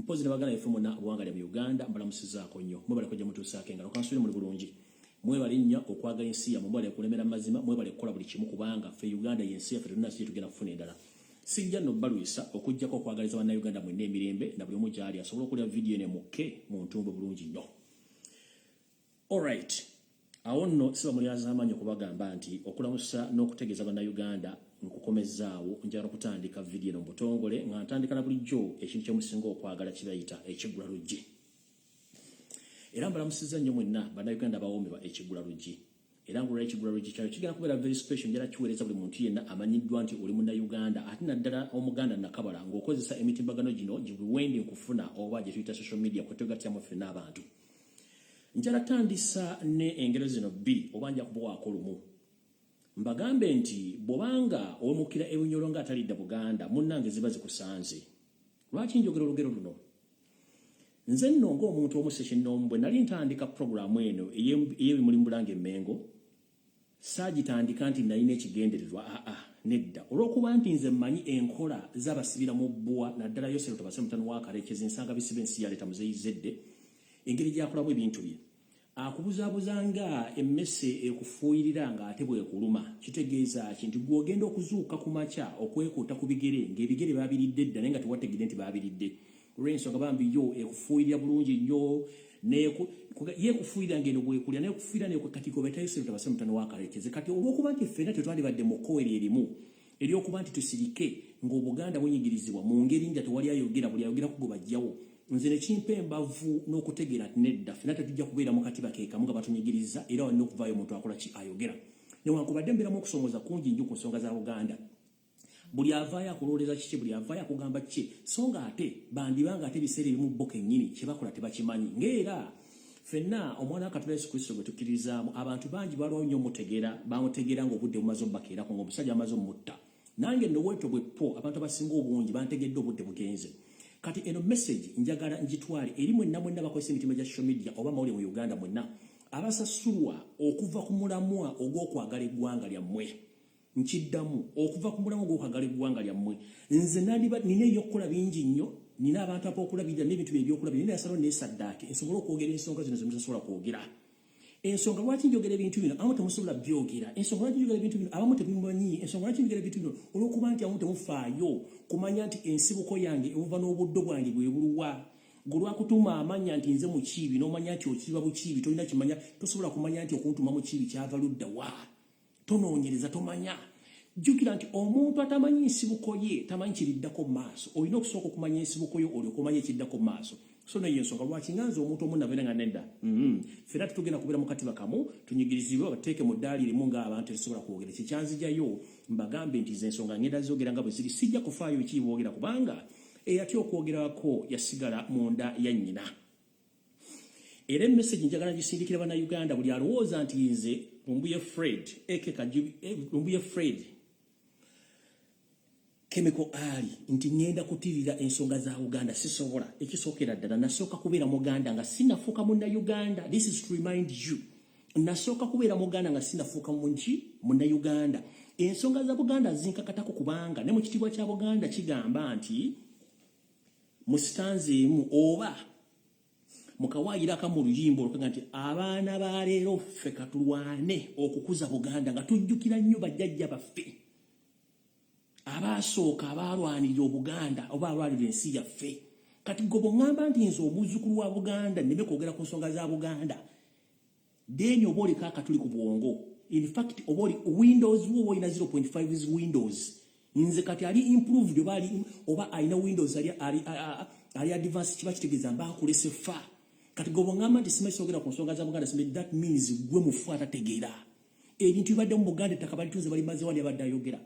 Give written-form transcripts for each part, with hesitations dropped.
mpozi ne bagana FM na bwangalya mu Uganda mbalamusizaako nnyo mwebale kujja mutuusaako engalo kansuli muli bulungi mwebale nnyo okwagala ensi yammwe mwebale kulemera mazima mwebale kukola buli kimu kubanga ffe Uganda yensi yaffe tulina si tugenda kufuna endala sijja no balwisa okujjako okwagaliza bannayuganda mwenna emirembe na buli omu gyali asobola okulya vidiyo ne mukke mu ntumbo bulungi nnyo. Alright, awo nno siba mulyaza amaanyi okubagamba nti okulamusa n'okutegeeza bannayuganda nkukomezaawo njala kutandika vidiyo no butongole nga ntandika na bulijjo ekintu kyemusinga okwagala kibayita ekiggula luggi. Era mbalamusiza nnyo mwenna bannayuganda bawoomerwa ekiggula luggi. Era ngulwa ekiggula luggi kyayo kigenda kubeera very special njala kiweereza buli muntu yenna amanyiddwa nti oli munnayuganda ate naddala omuganda nakabala ng'okozesa emitimbagano gino gibuwendi nkufuna oba gye tuyita social media kwetegatyamu ffenna abantu. Njala tandisa ne engero zino bbiri oba nja kubawaako lumu. Mbagambe nti bw'obanga owemukira ebinyolo ng'atalidda Buganda munnange ziba zikusanze. Lwaki njogera olugero luno? Nze nno ng'omuntu omusekinnomu bwe nali ntandika puroguramu eno ey'ebimuli mu Bulange Mmengo saagitandika nti nalina ekigendererwa nedda olw'okuba nti nze mmanyi enkola z'abasibira mu bbwa naddala Yosero Tobase mutano wa Karekezi nsanga bisibe ensi yaleeta muzeyizedde engeri gy'akolamu ebintu bye. Akubuzaabuzanga emmese ekufuuyirira ng'ate bwekuluma kitegeeza ki nti gw'ogenda okuzuuka ku makya okwekuuta ku bigere ng'ebigere baabiridde dda naye nga tewategedde nti baabiridde olw'ensonga bambi yo ekufuuyirira bulungi nnyo yeekufuuyirira ng'eno bwekulya naye okufuuyirira nekwekatiko beta Yosero Tobase mutano wa Karekezi kati olw'okuba nti ffenna tetwandibadde mu kkowe erimu ery'okuba nti tusirike ng'Obuganda bunyigirizibwa mu ngeri nja tewali ayogera buli ayogera ku gwe bajjawo nze ne kimpa embavu n'okutegeera nti nedda ffenna tetujja kubeera mu katiba keekamu nga batunyigiriza era walina okuvaayo omuntu akola ki ayogera newankubadde mbeeramu okusongoza kungi nnyo ku nsonga za Buganda buli avaayo akulowoleza kiki buli avaayo akugamba kiki so nga ate bandibanga ate ebiseera ebimu bo kennyini kye bakola tebakimanyi ng'era ffenna omwana wa Katonda Yesu Kristo gwe tukkirizaamu abantu bangi balwawo nnyo mutegeera bamutegeera ng'obudde bumaze obubakeerako ng'omusajja amaze omutta nange nno weeto bwe po abantu abasinga obungi bantegedde obudde bugenze. Kati eno message njagala njitwale eri mwenna bakozesa emitima gya social media oba mawulire mu Uganda mwenna abasasulwa okuva ku mulamwa ogw'okwagala eggwanga lyammwe. Nkiddamu okuva ku mulamwa ogw'okwagala eggwanga lyammwe nze nina eby'okukola bingi nnyo nina abantu ab'okulabirira n'ebintu by'ebyokulabirira nina yasalo n'esaddaaki nsobola okwogera ensonga zino zemutasobola kwogera. Ensonga lwaki njogera ebintu bino abamu temusobola byogera ensonga lwaki njogera ebintu bino abamu tebimanyi ensonga lwaki njogera ebintu bino olw'okuba nti abamu temufaayo kumanya nti ensibuko yange ebuva n'obuddo bwange bwe buluwa gwe lwakutuma amanya nti nze mu kiibi n'omanya nti okiiba bukiibi tolina kimanya tosobola kumanya nti okuntuma mu kiibi kyava ludda wa tonoonyereza tomanya jjukira nti omuntu atamanyi ensibuko ye tamanyi kiriddako mu maaso olina okusooka okumanya ensibuko yo olyoka omanya ekiddako mu maaso. So naye ensonga lwaki nganze omuntu omu nabeera nga nedda ffenna tetugenda kubeera mu katiba kamu tunyigirizibwe bateeke mu ddaali erimu ng'abantu tetusobola kwogera kyekyanzijayo mbagambe nti ze ensonga ngenda zogera nga bwe ziri sijja kufaayo ki boogera kubanga eyatya okwogerako yasigala mu nda ya nnyina. Era emmesagi njagala gisindikira bannayuganda buli alowooza nti nze Lumbuye Fred Chemical Ali nti ngenda kutirira ensonga za Uganda sisobola ekisookera ddala nasooka kubeera muganda nga sinafuuka munnayuganda. This is to remind you nasooka kubeera muganda nga sinafuuka munnayuganda. Ensonga za Buganda zinkakatako kubanga ne mu kitiibwa kya Buganda kigamba nti mu sitanze emu oba mukawaayiraka mu luyimba olukaga nti abaana ba leero ffe katulwane okukuza Buganda nga tujjukira nnyo bajjajja baffe abaasooka abalwanirira Obuganda oba alwanirira ensi yaffe. Kati gwe bw'oŋŋamba nti nze omuzzukulu wa Buganda nneme kwogera ku nsonga za Buganda deni oba oliko akatuli ku bwongo. In fact oba oli Windows wo olina 0.5 is Windows nze kati ali improved oba alina Windows ali advance kiba kitegeeza mba nkulese fa. Kati gwe bw'oŋŋamba nti simanyi soogera ku nsonga za Buganda that means gwe mufu atategeera ebintu bibadde mu Buganda ettaka balitunze balimaze wali abadde ayogera.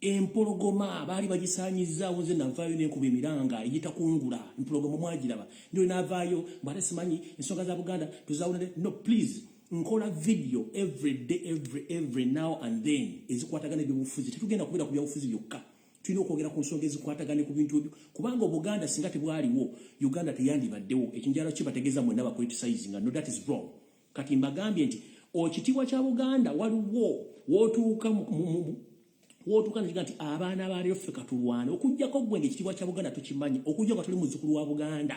Empologoma baali bagisaanyizaawo nze navaayo n'enkuba emiranga egitakungula empologoma mwagiraba ndio navaayo bwate simanyi ensonga za Buganda tuzaawulane. No please nkola video every day every now and then ezikwatagana ebyobufuzi tetugenda kubeera ku byobufuzi byokka tulina okwogera ku nsonga ezikwatagane ku bintu ebyo kubanga Obuganda singa tebwaliwo Uganda teyandibaddewo ekinjalo kibategeeza mwenna bakwetisayizinga. No that is wrong. Kati mbagambye nti ekitiibwa kya Buganda waliwo wootuuka wotuuka ne nti abaana abalio ffe katulwane okujjako gwe ng'ekitiibwa kya Buganda tukimanyi okujja nga tuli muzzukulu wa Buganda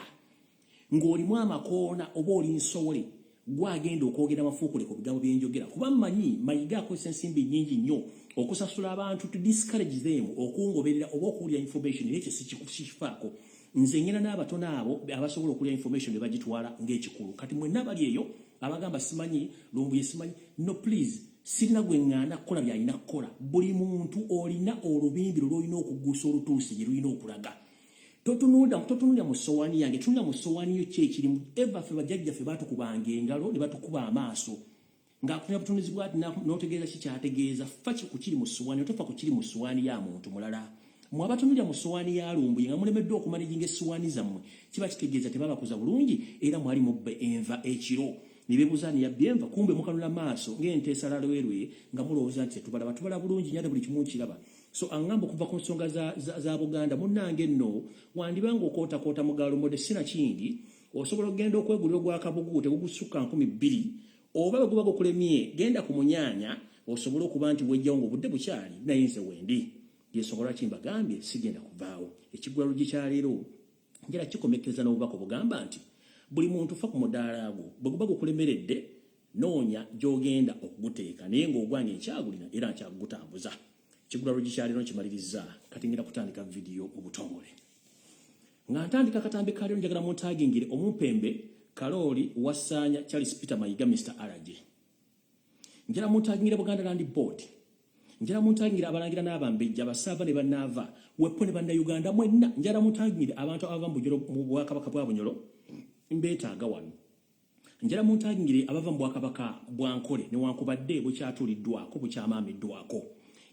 ng'olimu amakoona oba oli nsowole gwagenda okwogera amafuukule ku bigambo byenjogera kuba mmanyi Mayiga akozesa ensimbi nnyingi nnyo okusasula abantu to discourage them okungoberera oba okuwulira information nekyo sikifaako nze ngena n'abatono abo abasobola okulya information ne bagitwala ng'ekikulu kati mwenna bali eyo abagamba simanyi lumbuye simanyi no please sirina gwe ŋŋaana kukola by'alina kukola buli muntu olina olubimbi lw'olina okuguusa olutuusi gye lulina okulaga totunulira mu ssowaani yange tunulira mu ssowaani yo ki ekirimu eva ffe bajjajjaffe batukubanga engalo ne batukuba amaaso ng'akunya butunuzibwa ati n'otegeeza ki kyategeeza ffa ku kiri mu ssowaani otofa ku kiri mu ssowaani ya muntu mulala mwe abatunulira mu ssowaani ya lumbuye nga mulemeddwa okumanejinga essowaani zammwe kiba kitegeeza tebabakuza bulungi era mwali mubbe enva ekiro ne beebuuza ni yabbye enva kumbe mukanula maaso ng'ente esala lwerwe nga mulowooza nti tubala bulungi nyade buli kimu nkiraba so aŋŋamba okuva ku nsonga za Buganda munnange nno wandibanga okootakoota mu gaalumode sina kindi osobola okugenda okwegulira ogwakabugu tegugusukka 2,000 oba bwe guba gukulemye genda ku munyaanya osobole okuba nti wejjawo ng'obudde bukyali naye nze wendi yensonga lwaki mbagambye sigenda kuvaawo ekiggwalo gikyaleero njala kikomekkereza n'obubaka obugamba nti buli muntu fa ku mudaala gwo bwe guba gukulemeredde noonya gy'ogenda okuguteeka naye ng'ogwange nkyagulina era nkyagutambuza ekiggwalo gikyaleero nkimaliriza kati ngenda kutandika vidiyo mu butongole nga ntandika akatambi kaleero njagala muntagingire omumpembe Kalooli Wassanya Charles Peter Mayiga Mr. Alage njala muntagingire Buganda Land Board njala muntagingire abalangira n'abambejja abasaava ne bannaava wepo ne bannayuganda mwenna njala muntagingire abantu abava mu Bwakabaka bwa Bunyoro mbeetaaga wano njala muntagingire abava mu Bwakabaka bwa Nkole newankubadde bukyatuuliddwako bukyamaamiddwako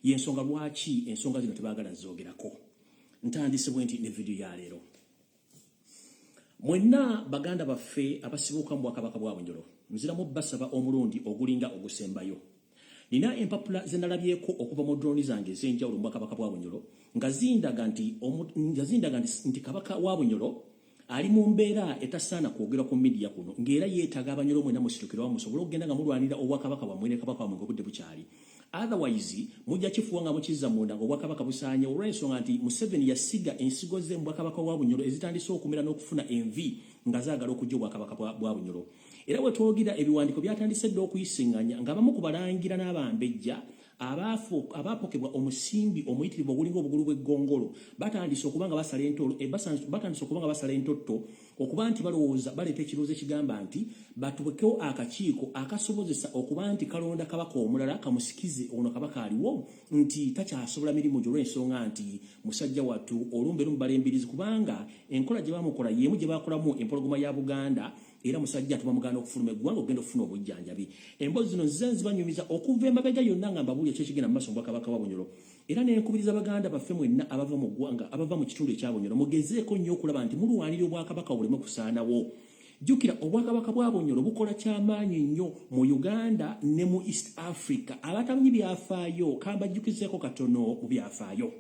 yensonga lwaki ensonga zino tebaagala zoogerako ntandise bwe nti ne vidiyo ya leero mwenna baganda baffe abasibuuka mu Bwakabaka bwa Bunyoro nziramu basaba omulundi ogulinga ogusembayo nina empapula ze nalabyeko okuva mu droni zange ez'enjawulo mu Bwakabaka bwa Bunyoro nga zindaga nti kabaka wa Bunyoro ali mu mbeera etasaana kwogera ku media kuno ng'era yeetaga Abanyoro mwenna musitukira wa musobola okugenda nga mulwanira obwakabaka bwammwe ne kabaka wammwe ng'obudde bukyali otherwise mujja kifuwa nga mukizza munda ng'obwakabaka busaanye olw'ensonga nti Museveni yasiga ensigo ze mu Bwakabaka wa Bunyoro ezitandise okumera n'okufuna envi nga zaagala okujja obwakabaka bwa Bunyoro era bwe twogira ebiwandiiko byatandise dda okuyisinganya ng'abamu ku balangira n'abambejja abaapokebwa omusimbi omuyitirivu ogulinga obugulu bw'eggongolo batandise okuba nga basala entotto okuba nti balowooza baleeta ekirowoozo ekigamba nti batuwekewo akakiiko akasobozesa okuba nti kalonda kabaka omulala kamusikize ono kabaka aliwo nti takyasobola mirimu gyo olw'ensonga nti musajja wattu olumbeerumu balembirizi kubanga enkola gye bamukola y'emu gye bakolamu empologoma ya Buganda era musajja atuma muganda okufuluma eggwanga okugenda okufuna obujjanjabi emboozi zino nze zibanyumiza okuva emabega yonna nga mbabuulya kyekigenda mu maaso mu Bwakabaka wa Bunyoro era nenkubiriza baganda baffe mwenna abava mu ggwanga abava mu kitundu ekya Bunyoro mugezeeko nnyo okulaba nti mulwanira obwakabaka buleme kusaanawo jjukira obwakabaka bwa Bunyoro bukola kyamaanyi nnyo mu Uganda ne mu East Africa abatamanyi byafaayo kambajjukizeeko katono mu byafaayo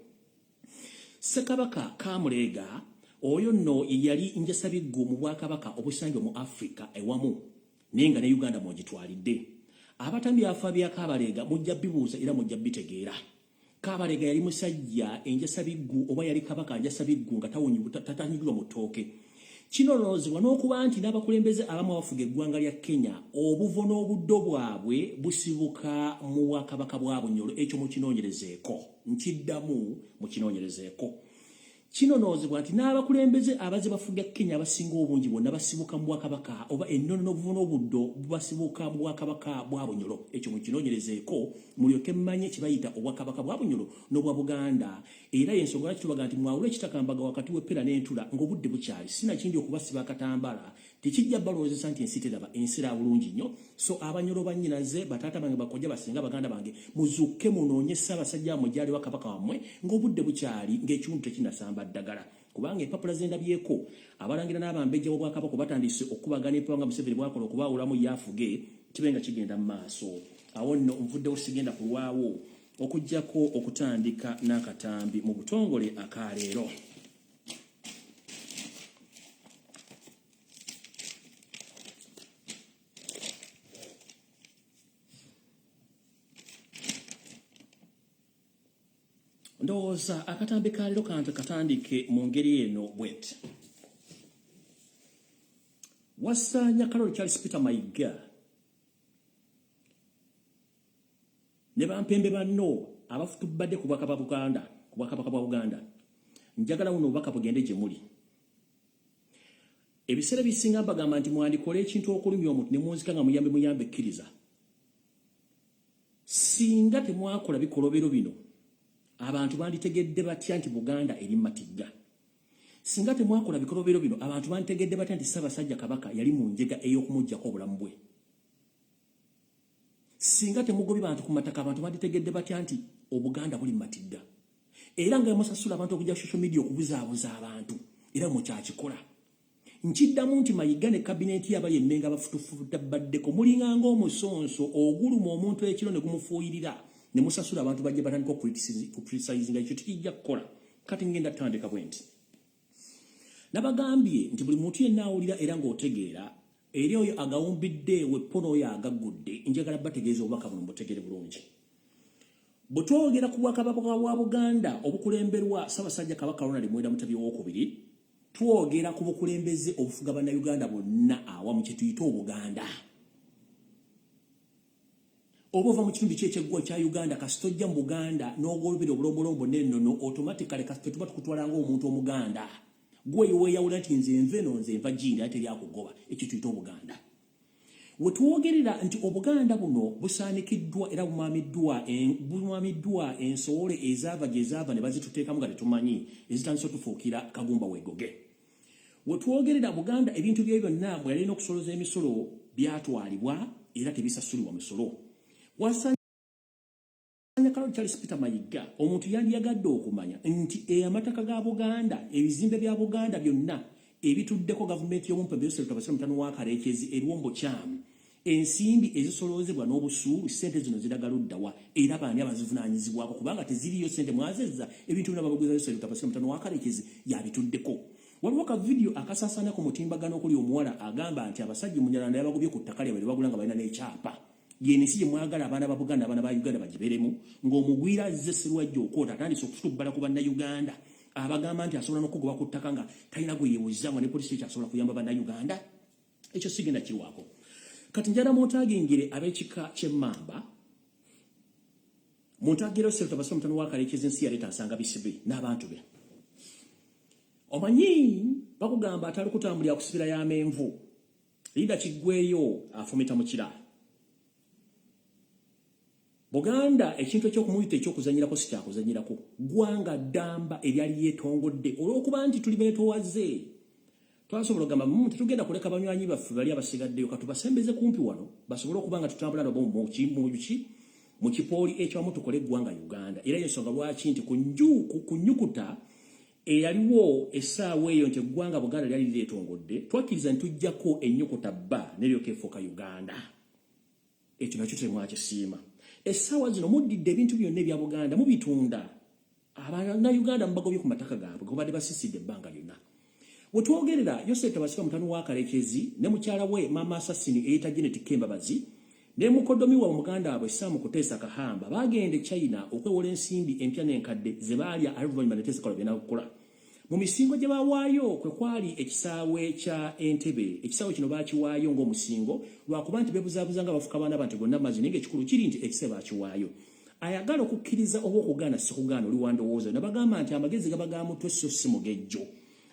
Ssekabaka Kamuleega oyo nno yali Njasabiggu mu Bwakabaka obusangibwa mu Africa ewamu naye nga ne Uganda mwogitwalidde abatambi afa bya Kabalega mujja bibuuza era mujja bitegeera Kabalega yali musajja Njasabiggu oba yali kabaka Njasabiggu nga tatanyigirwa mu ttooke kino loozebwa n'okuba nti n'abakulembeze abamu abafuga eggwanga lya Kenya obuvo n'obuddo bwabwe busibuka mu Bwakabaka bwa Bunyoro ekyo mukinoonyerezeeko nkiddamu mukinoonyerezeeko kinonoozebwa nti n'abakulembeze abaze bafuga Kenya abasinga obungi bonna basibuka mu Bwakabaka oba ennono n'obuvo n'obuddo basibuka mu Bwakabaka bwa Bunyoro ekyo mukinoonyerezeeko mulyoke mmanye kibayita obwakabaka bwa Bunyoro n'obwa Buganda era yensonga lwaki tubaga nti mwawula ekitakambaga wakati w'Epera n'Entula ng'obudde bukyali sina kindi okubasiba akatambala tekijja balowoozesa nti ensi teraba ensi era bulungi nnyo so Abanyoro bannyinaze bataata bange bakojja basinga baganda bange muzukke munoonye Ssaabasajja wammwe gy'ali wa kabaka wammwe ng'obudde bukyali ng'ekiwundu tekinasamba ddagala kubanga empapula zendabyeko abalangira n'abambejja b'Obwakabaka batandise okubagana empapula nga Museveni bwakola okubaawulamu yafuge kibe nga kigenda mu maaso awo nno nvuddewo sigenda kulwawo okuggyako okutandika n'akatambi mu butongole akaleero ndowooza akatambi ka leero kantu katandike mu ngeri eno bweti. Wasaanya Kaloli Charles Peter Mayiga ne bampembe banno abafutubadde ku bwakabaka bwa Buganda. Njagala buno obubaka bugende gye muli. Ebiseera bisinga mbagamba nti mwandikola ekintu okulumya omuntu ne munzika nga muyambe ekkiriza. Singa temwakola bikolobero bino, abantu banditegedde batya nti Buganda eri matigga. Singa temwakola bikolobero bino, abantu banditegedde batya nti Ssaabasajja Kabaka yali mu njega ey'okumuggyako obulamu bwe. Singa temugobye bantu ku mataka, abantu banditegedde batya nti Obuganda buli matigga. Era nga musasula abantu okujja social media okubuzaabuza abantu, era mukyakikola. Nkiddamu nti Mayiga ne kabineti yaba yemmenga bafutufuta baddeko mulinga ng'omusonso oguluma omuntu ekiro ne gumufuuyirira ne musasula abantu bajje batandika okucriticizinga ekyo tikijja kukola. Kati ngenda tandika bwenti. Nabagambye nti buli muntu yenna awulira era ng'otegeera eri oyo agawumbidde weppono oyo agaggudde, njagala bategeeza obubaka buno mutegere bulungi. Bwe twogera ku bwakabaka bwa Buganda obukulemberwa Ssaabasajja Kabaka Ronald Muwenda Mutebi II, twogera ku bukulembeze obufuga bannayuganda bonna awamu kye tuyita Obuganda. Oba ova mu kitundu ky'ekyeggwa kya Uganda kasitojja mu Buganda n'ogolobera obulombolombo n'ennono automatically kasite tuba tukutwala ng'omuntu Omuganda. Gwe weeyawula nti nze nve no nze nva gindi ate lyakugoba, ekyo tuyita Obuganda. We twogerera nti Obuganda buno busaanikiddwa era bumwamiddwa ensowole ezaava gye zaava ne bazituteekamu nga tetumanyi ezitandise otufuukira kagumba weegoge. We twogerera Buganda ebintu bye byonna bwe yalina okusoloza emisolo byatwalibwa era tebisasulibwa misolo. Wasaanya Kaloli Charles Peter Mayiga omuntu yandiyagadde okumanya nti amataka ga Buganda, ebizimbe bya Buganda byonna ebituddeko gavumenti y'omumpembe Yosef Mutano wa Karekezi eriwombo kyamu, ensimbi ezisoloozebwa n'obusuulu, ssente zino ziragaluddawa era baani abazivunaanyizibwako kubanga teziriyo ssente mwazezza ebintu bino babaguza Yosef Mutano wa Karekezi yabituddeko. Waliwo ka video akasaasaana ku mutimbagano okuli omuwala agamba nti abasajja Munyalanda yabagobye ku ttaka lyabwe bagula nga balina n'ekyapa. Yensi mwagala abaana ba Buganda abaana ba Uganda bagiberemu ng'omugwira azze Sserwajja Okoota atandise okutubbala ku bannayuganda abagamba nti asobola n'okugoba ku ttaka nga talina gwe yeebuuziza ne polisi ekyasobola kuyamba bannayuganda. Ekyo sigenda kirwako. Kati njala muntagingire ab'ekika ky'Emmamba, muntagire Yosef Mutano wa Karekezi ensi yaleeta asanga bisibe n'abantu be. Omanyi bakugamba atali kutambulira kusibira y'amenvu, Linda Kiggweeyo afumita mu kira. Buganda ekintu ekyokumuyita ekyokuzanyirako si kyakuzanyirako. Gwanga ddamba eryali yeetongodde olw'okuba nti tuli beetoowaze. Twasobola okugamba tetugenda kuleka banywanyi baffe bali abasigaddeyo katubasembeze kumpi wano basobole okuba nga tutambula nabo mu kipooli ekyamu tukole eggwanga Uganda. Era y'ensonga lwaki nti ku nnyukuta eyaliwo essaawa eyo nti eggwanga Buganda lyali lyetongodde, twakkiriza nti tujjako ennyukuta bba n'eryoka efuuka Uganda. Ekyo nakyo temwakisiima. Essaawa zino muddidde ebintu byonna ebya Buganda mubitunda. Abannayuganda mubagobye ku mataka gaabwe gobadde basisidde ebbanga lyonna. We twogerera Yosef Mutano wa Karekezi ne mukyala we Maama Assassini eyita Janet Kembabazi ne mukoddomi wa Muganda abwe Sam Kuteesa Kahamba bagende China okwewola ensimbi empya n'enkadde ze baalya aliluvannyuma ne Teesa Kaloli n'akukola. Mu misingo gye baawaayo kwe kwali ekisaawe kya Entebbe. Ekisaawe kino baakiwaayo ng'omusingo lwakuba nti beebuzaabuza nga bafuka baana bantu gonna amazzi naye ng'ekikulu kiri nti ekisaawe baakiwaayo. Ayagala okukkiriza oba okugaana si kugaana oli wandowooza ne bagamba nti amagezi gaba ga mutwe so si mugejjo.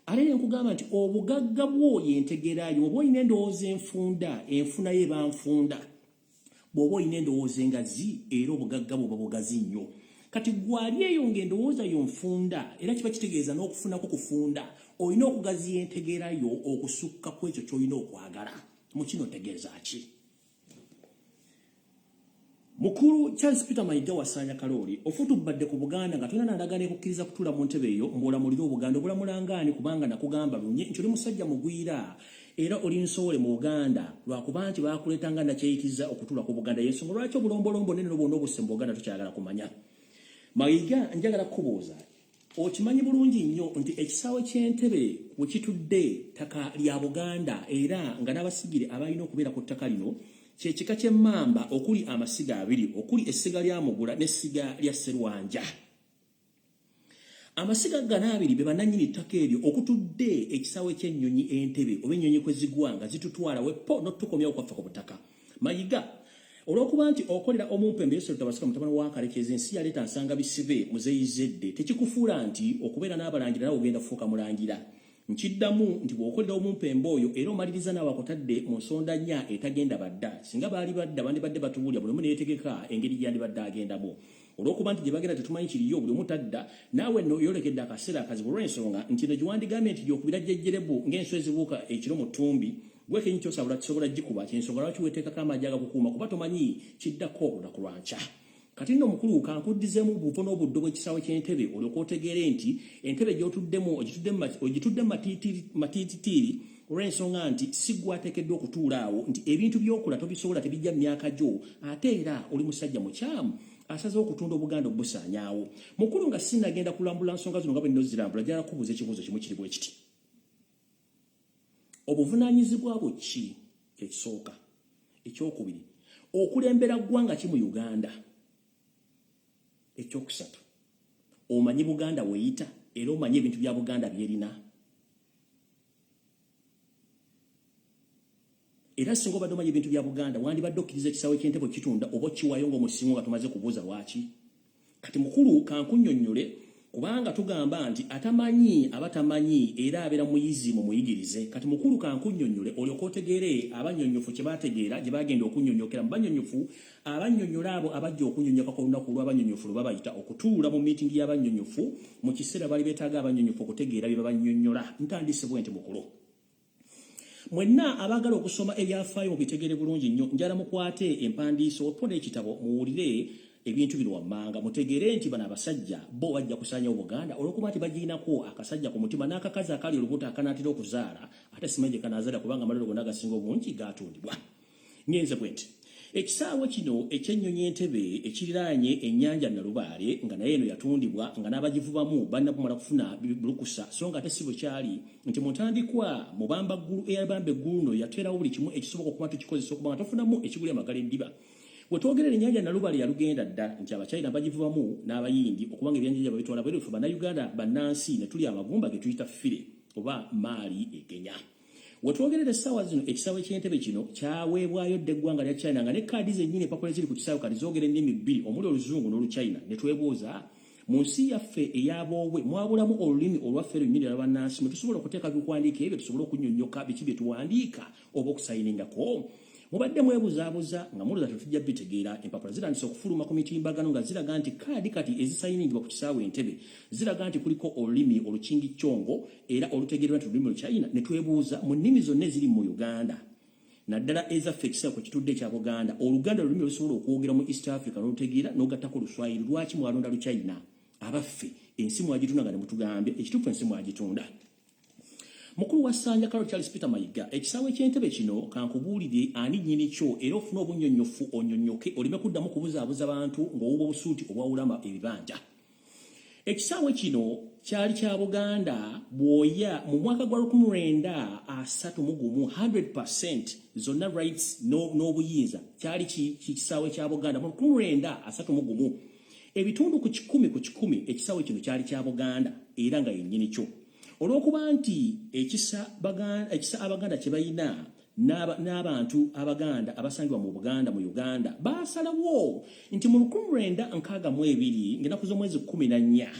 Ate ne nkugamba nti obugagga bwo yentegerayo oba olina endowooza enfuna ye banfunda. Bw'oba olina endowooza engazi era obugagga bwo bugazi nnyo. Kati gwali eyo ng'endowooza yo nfunda era kiba kitegeeza n'okufunako kufunda olina okugaziya entegerayo okusukka ku ekyo ky'olina okwagala. Mu kino otegeeza ki? Mukulu Charles Peter Mayiga Wasaanya Kaloli ofutubadde ku Buganda nga tulina n'endagaano ekukkiriza kutuula mu ntebe eyo mb'olamulira Obuganda obulamulangaani kubanga nakugamba lunye nti oli musajja mugwira era oli nsowole mu Buganda lwakuba nti baakuleetanga nakyeyitiza okutuula ku Buganda. Y'ensonga lwaki obulombolombo n'ennono bwonna obusse mu Buganda tukyagala kumanya. Mayiga njagala kubuuza okimanyi bulungi nnyo nti ekisaawe ky'Entebbe we kitudde ttaka lya Buganda era nga n'abasigire abalina okubeera ku ttaka lino kyekika ky'Emmamba okuli amasiga abiri okuli essiga lya Mugula n'essiga lya Sserwanja. amasiga gana abiri be bananyini ttaka eryo okutudde ekisaawe ky'ennyonyi Entebbe oba ennyonyi kwe zigwa nga zitutwala wepo n'otukomyawo kwaffe ku butaka Mayiga olw'okuba nti okolera omumpembe Yesu Tabasika mutabani wa Kalekezi ensi yaleeta nsanga bisibe muzeyizedde tekikufuula nti okubeera n'abalangira nawe ogenda kufuuka mulangira nkiddamu nti bw'okolera omumpembe oyo era omaliriza nawe akotadde mu nsonda nnya etagenda badda singa baali badda bandibadde batuwulira buli omu neetegeka engeri gyandibadde agendamu olw'okuba nti gye bagenda tetumanyi kiriyo buli omu tadda naawe nno yolekedde akaseera akazibu olw'ensonga nti no giwandigambe nti gy'okubira jjejjerebu ng'enswa ezibuuka ekiro mu ttumbi gwe kenyi ky'osabula kisobola gikuba kyensonga lwaki weeteekako amajja agakukuuma kuba tomanyi kiddako olunaku lwankya kati nno mukulu kankuddizeemu obuvo n'obuddo bw'ekisaawe ky'Entebbe olyoka otegeere nti Entebbe gy'otuddemu ogitudde mu matiititiiri olw'ensonga nti si gwe ateekeddwa okutuula awo nti ebintu by'okola tobisobola tebijja mu myaka gyo ate era oli musajja mukyamu asazeewo okutunda Obuganda obusaanyaawo mukulu nga sinnagenda kulambula nsonga zino nga bwe nno zirambula gyala kubuuza ekibuuzo kimu kiri bwe kiti obuvunaanyizibwa bwo ki ekisooka ekyokubiri okulembera ggwanga ki mu Uganda ekyokusatu omanyi Buganda weeyita era omanyi ebintu bya Buganda byerina era singa obadde omanyi ebintu bya Buganda wandibadde okkiriza ekisaawe ky'Entebbe kitunda oba kiwayo ng'omusimu nga tumaze kubuuza lwaki kati mukulu kankunnyonnyole kubanga tugamba nti atamanyi abatamanyi era abeera muyizi mu muyigirize kati mukulu kankunnyonnyole olyoka otegeere abannyonnyofu kye baategeera gye bagenda okunnyonnyokera mu bannyonnyofu abannyonnyola abo abajja okunnyonnyoka ku lunaku lw'abannyonnyofu lwe babayita okutuula mu miitingi y'abannyonnyofu mu kiseera bali beetaaga abannyonnyofu okutegeera bye babannyonnyola ntandise bwe nti mukulu mwenna abaagala okusoma ebyafaayo mubitegeere bulungi nnyo njala mukwate empandiiso oponda ekitabo muwulire ebintu bino wammanga mutegeere nti bano abasajja bo bajja kusaanya Obuganda olw'okuba nti bagiinako akasajja ku mutima n'akakazi akali olubuto akanaatera okuzaala ate simanyi gye kanaazaala kubanga amaliro gonna agasinga obungi gaatundibwa ngenze bwe nti ekisaawe kino eky'ennyonyi Entebbe ekiriraanye ennyanja Nalubaale nga naye eno yatundibwa nga n'abagivubamu balina kumala kufuna bulukusa so nga ate si bwe kyali nti mu ntandikwa mubamba ggulu eyabamba eggulu no yateerawo buli kimu ekisoboka okuba tukikozesa okuba nga tofunamu ekiguli amagala eddiba bwe twogerera ennyanja Nalubaale yalugenda dda nti Abachina bagivubamu n'Abayindi okubanga ebyanjanja babitwala bweru ffe Bannayuganda bannansi ne tuli amagumba ge tuyita ffire oba maali egenya wetwogerera essaawa zino ekisaawe ky'Entebbe kino kyaweebwayo dda eggwanga lya China nga ne kaadi zennyini empapula eziri ku kisaawe kati zoogera ennimi bbiri omuli Oluzungu n'Oluchina ne twebuuza mu nsi yaffe ey'aboobwe mwabulamu olulimi olwaffe lwennyini lw'abannansi mwe tusobola okuteeka bikuwandiika ebyo tusobole okunnyonnyoka biki bye tuwandiika oba okusayiningako mubadde mwebuzaabuza nga mulooza tetujja bitegeera empapula zitandise okufuluma ku mitimbagano nga ziraga nti kaadi kati ezisayiningibwa ku kisaawe Entebbe ziraga nti kuliko olulimi Olukingicongo era olutegeerwa nti olulimi Oluchina ne twebuuza mu nnimi zonna eziri mu Uganda naddala ezaffe ekisaawe kwe kitudde ekya Buganda Oluganda olulimi olusobola okwogera mu East Africa n'olutegeera n'ogattako Luswayiri lwaki mwalonda Luchina abaffe ensi mwagitunda nga ne mutugambye ekituufu ensi mwagitunda mukulu wa Ssanja Carol Charles Peter Mayiga ekisaawe ky'Entebbe kino kankubuulire ani nnyini kyo era ofuna obunnyonnyofu onnyonnyoke oleme kuddamu kubuzaabuza abantu ng'owuba obusuuti obwawulama ebibanja ekisaawe kino kyali kya Buganda bw'oya mu mwaka gwa 1931 100% zonna rights n'obuyinza kyali kisaawe kya Buganda mu 1931 ebitundu ku kikumi ekisaawe kino kyali kya Buganda era nga yennyini kyo olw'okuba nti ekisa Abaganda kye balina n'abantu Abaganda abasangibwa mu Buganda mu Uganda baasalawo nti mu 1962 ng'ennaku z'omwezi 14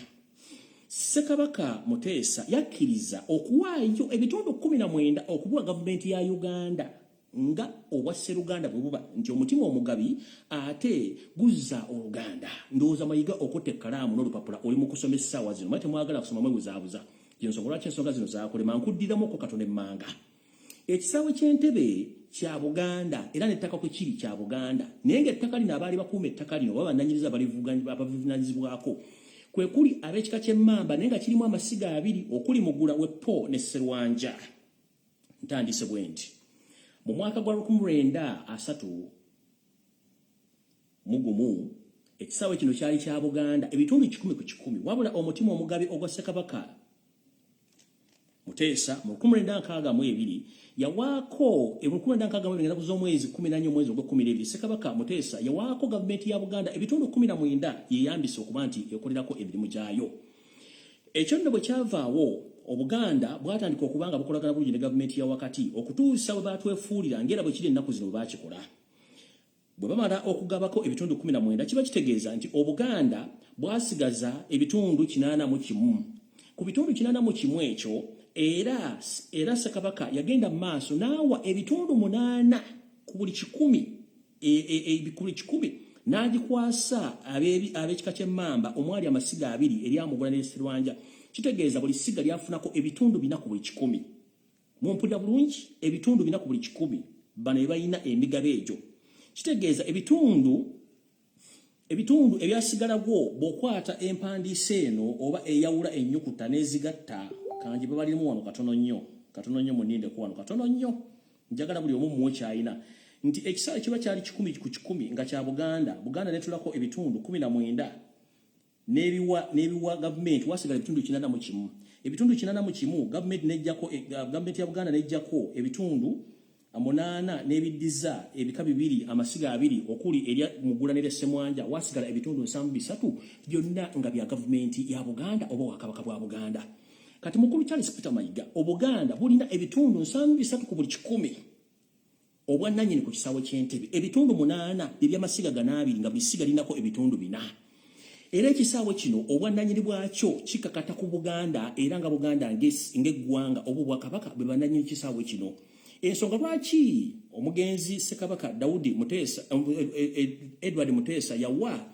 Ssekabaka Muteesa yakkiriza okuwaayo ebitundu 19 okubuwa gavumenti ya Uganda nga obwa Sseruganda bwe buba nti omutima omugabi ate guzza Oluganda ndowooza Mayiga okutta ekkalaamu n'olupapula oli mu kusoma essaawa zino mate mwagala kusoma mwebuzaabuza ensonga lwaki ensonga zino zaakulema nkuddiramukko katono emmanga ekisaawe ky'Entebbe kya Buganda era n'ettaka kwe kiri kya Buganda naye ng'ettaka lino abaali bakuuma ettaka lino oba bannanyiriza abavunaanyizibwako kwe kuli ab'ekika ky'Emmamba naye nga kirimu amasiga abiri okuli Mugula w'Eppo ne Sserwanja ntandise bwe nti mu mwaka gwa 1931 ekisaawe kino kyali kya Buganda ebitundu 10 ku 10 wabula omutima omugabi ogwa Ssekabaka Muteesa mu 1962 yawaako mu 1962 ng'ennaku z'omwezi 14 omwezi ogw'Ekkumi Ssekabaka Muteesa yawaako gavumenti ya Buganda ebitundu 19 yeyambise okuba nti ekolerako emirimu gyayo ekyo nno bwe kyavaawo Obuganda bwatandika okubanga bukolagana bulungi ne gavumenti ya wakati okutuusa bwe batwefuulira ngera bwe kiri ennaku zino bakikola. Bwe bamala okugabako ebitundu 19 kiba kitegeeza nti Obuganda bwasigaza ebitundu 81. Ku bitundu 81 ekyo era Ssekabaka yagenda mu maaso n'awa ebitundu 8 ku buli 100 n'agikwasa ab'ekika ky'Emmamba omwali amasiga 2 eri Amugula ne Sserwanja. Kitegeeza buli siga lyafunako ebitundu 4 ku buli 100. Mumpulira bulungi, ebitundu 4 ku buli 100 bano ebalina emigabo egyo. Kitegeeza ebitundu ebyasigalawo bw'okwata empandiisa eno oba eyawula ennyukuta n'ezigatta kanji babalimu wano katono nnyo muninde ku wano katono nnyo njagala buli omu muwe kyayina nti ekisaawe kiba kyali 10 ku 10 nga kya Buganda netulako ebitundu 19 n'ebiwa gavumenti wasigala ebitundu 81. Ebitundu 81 gavumenti ya Buganda nejjako ebitundu 8 n'ebiddiza ebika 2 amasiga 2 okuli erya Mugula ne Ssemwanja wasigala ebitundu 73 byonna nga bya gavumenti ya Buganda oba wakabaka bwa Buganda. Kati mukulu Charles Peter Mayiga Obuganda bulina ebitundu 73 ku buli 100 obwannannyini ku kisaawe ky'Entebbe. Ebitundu 8 eby'amasiga ganaabiri nga buli siga linako ebitundu 4. Era ekisaawe kino obwannannyini bwakyo kikakata ku Buganda era nga Buganda ng'eggwanga oba obwakabaka bwe bannannyini kisaawe kino. Ensonga lwaki omugenzi Ssekabaka Edward Muteesa yawa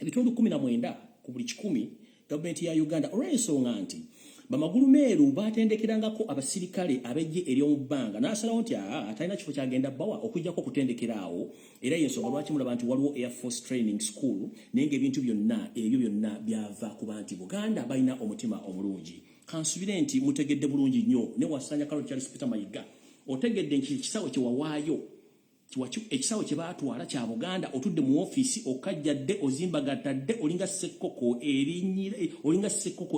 ebitundu 19 ku buli 100 gavumenti ya Uganda olw'ensonga nti bamagulu meeru batendekerangako abasirikale abejje ery'omu bbanga n'asalawo nti atalina kifo kyagenda bbawa okujjako okutendekerawo era y'ensonga lwaki mulaba nti waliwo Air Force Training School naye ng'ebintu byonna ebyo byonna byava kuba nti Buganda balina omutima omulungi. Kansubire nti mutegedde bulungi nnyo ne wasanya Kalo Charles Peter Mayiga otegedde nti ekisaawe kye wawaayo ekisaawe kye baatwala kya Buganda otudde mu ofiisi okajjadde ozimbagatadde olinga ssekkoko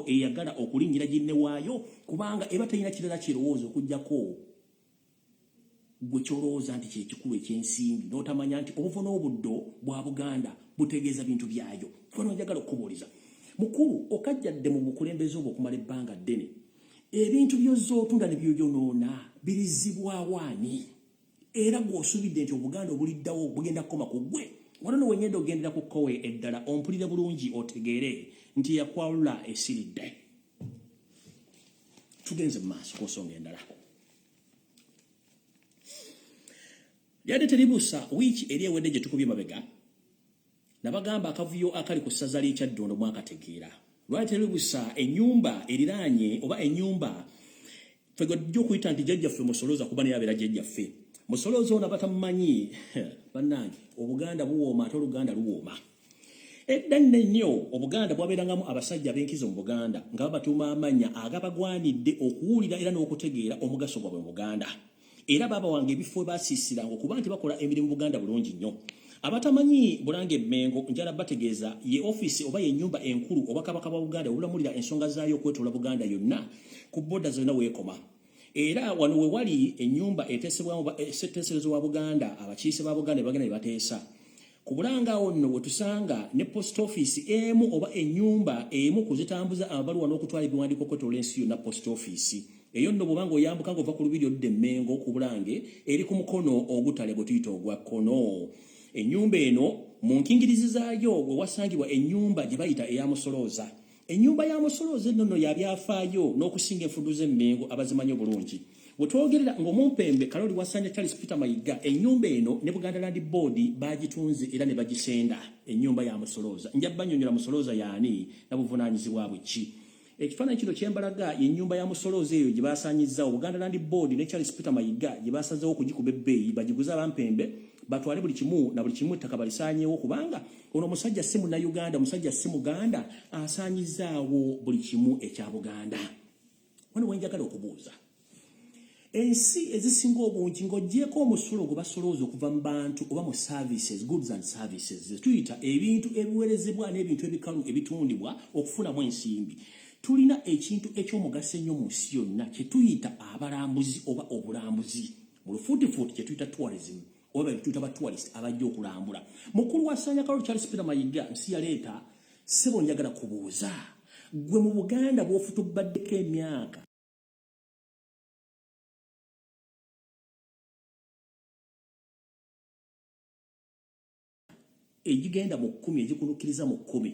eyagala okulinnyira ginne waayo kubanga eba talina kirala kirowooza okujjako gwe kyolowooza nti kyekikulu ekyensimbi n'otamanya nti obuvo n'obuddo bwa Buganda butegeeza bintu byayo. Fano njagala okubuuliza mukulu okajjadde mu bukulembeze obwo okumala ebbanga ddene ebintu by'ozzootunda ne byoyonoona birizibwa waani era gw'osuubidde nti Obuganda obuliddawo bugenda kukoma ku ggwe wano nowengenda ogendera ku kkowe eddala ompulire bulungi otegeere nti yakwalula esiridde. Tugenze mu maaso ku nsonga endala. Lyadde teribuusa wiiki eri ewedde gye tukubye mabega nabagamba akavuyo akali ku ssaza ly'Ekyaddondo mwakategeera. Lwali teribuusa ennyumba eriraanye oba ennyumba fegajja okuyita nti jjajjaffe Musoloza kuba naye abeera jjajjaffe Musoloza ono batamumanyi bannange Obuganda buwooma ate Oluganda luwooma. Edda nnyo Obuganda bwabeerangamu abasajja ab'enkizo mu Buganda nga babatuuma amannya agabagwanidde okuwulira era n'okutegeera omugaso gwabwe mu Buganda. Era baabawanga ebifo baasiisiranga okuba nti bakola emirimu Buganda bulungi nnyo. Abatamanyi Bulange Mmengo njala bategeeza ye office oba ye nyumba enkulu oba kabaka bwa Buganda obulamulira ensonga zaayo okwetoola Buganda yonna ku booda zonna weekoma. Era wano we wali ennyumba eteesebwamu wa Buganda abakiise ba Buganda bagenda ne bateesa. Ku Bulanga ono we tusanga ne post office emu oba ennyumba emu kuzitambuza abaluwa n'okutwala ebiwandiiko okwetoola ensi yonna post office. Eyo nno bw'obanga oyambuka ng'ova ku lubiri odde Mmengo ku Bulange eri ku mukono ogutale gwe tuyita ogwa kkono. Ennyumba eno mu nkingirizi zaayo we wasangibwa ennyumba gye bayita eya Musoloza. Ennyumba ya Musoloza nno yabyafaayo n'okusinga enfudu z'Emmengo abazimanyi obulungi. Bwe twogerera ng'omumpembe Kaloli wasanya Charles Peter Mayiga ennyumba eno ne Buganda Land Board bagitunze era ne bagisenda ennyumba ya Musoloza. Nja bannyonnyola Musoloza yaani na buvunaanyizibwa bwe ki. Ekifaananyi kino kyembalaga y'ennyumba ya Musoloza eyo gye basaanyizzawo Buganda Land Board ne Charles Peter Mayiga gye basazeewo okugikuba ebbeeyi bagiguze abampembe batwale buli kimu na buli kimu ettaka balisaanyeewo kubanga ono omusajja si Munnayuganda omusajja si Muganda asaanyizaawo buli kimu ekya Buganda. Wano wenjagala okubuuza ensi ezisinga obungi ng'oggyeko omusolo gwe basolooza okuva mu bantu oba mu services goods and services tuyita ebintu ebiwerezebwa n'ebintu ebikalu ebitundibwa okufunamu ensimbi. Tulina ekintu ekyomugaso ennyo mu nsi yonna kye tuyita abalambuzi oba obulambuzi mu lufuutifuuti kye tuyita tourism oba tuyita abatourist abajja okulambula. Mukulu wa Ssaanya Kaloli Charles Peter Mayiga nsi yaleeta ssebo njagala kubuuza gwe mu Buganda bw'ofutubaddeko emyaka egigenda mu 10 egikunukiriza mu 10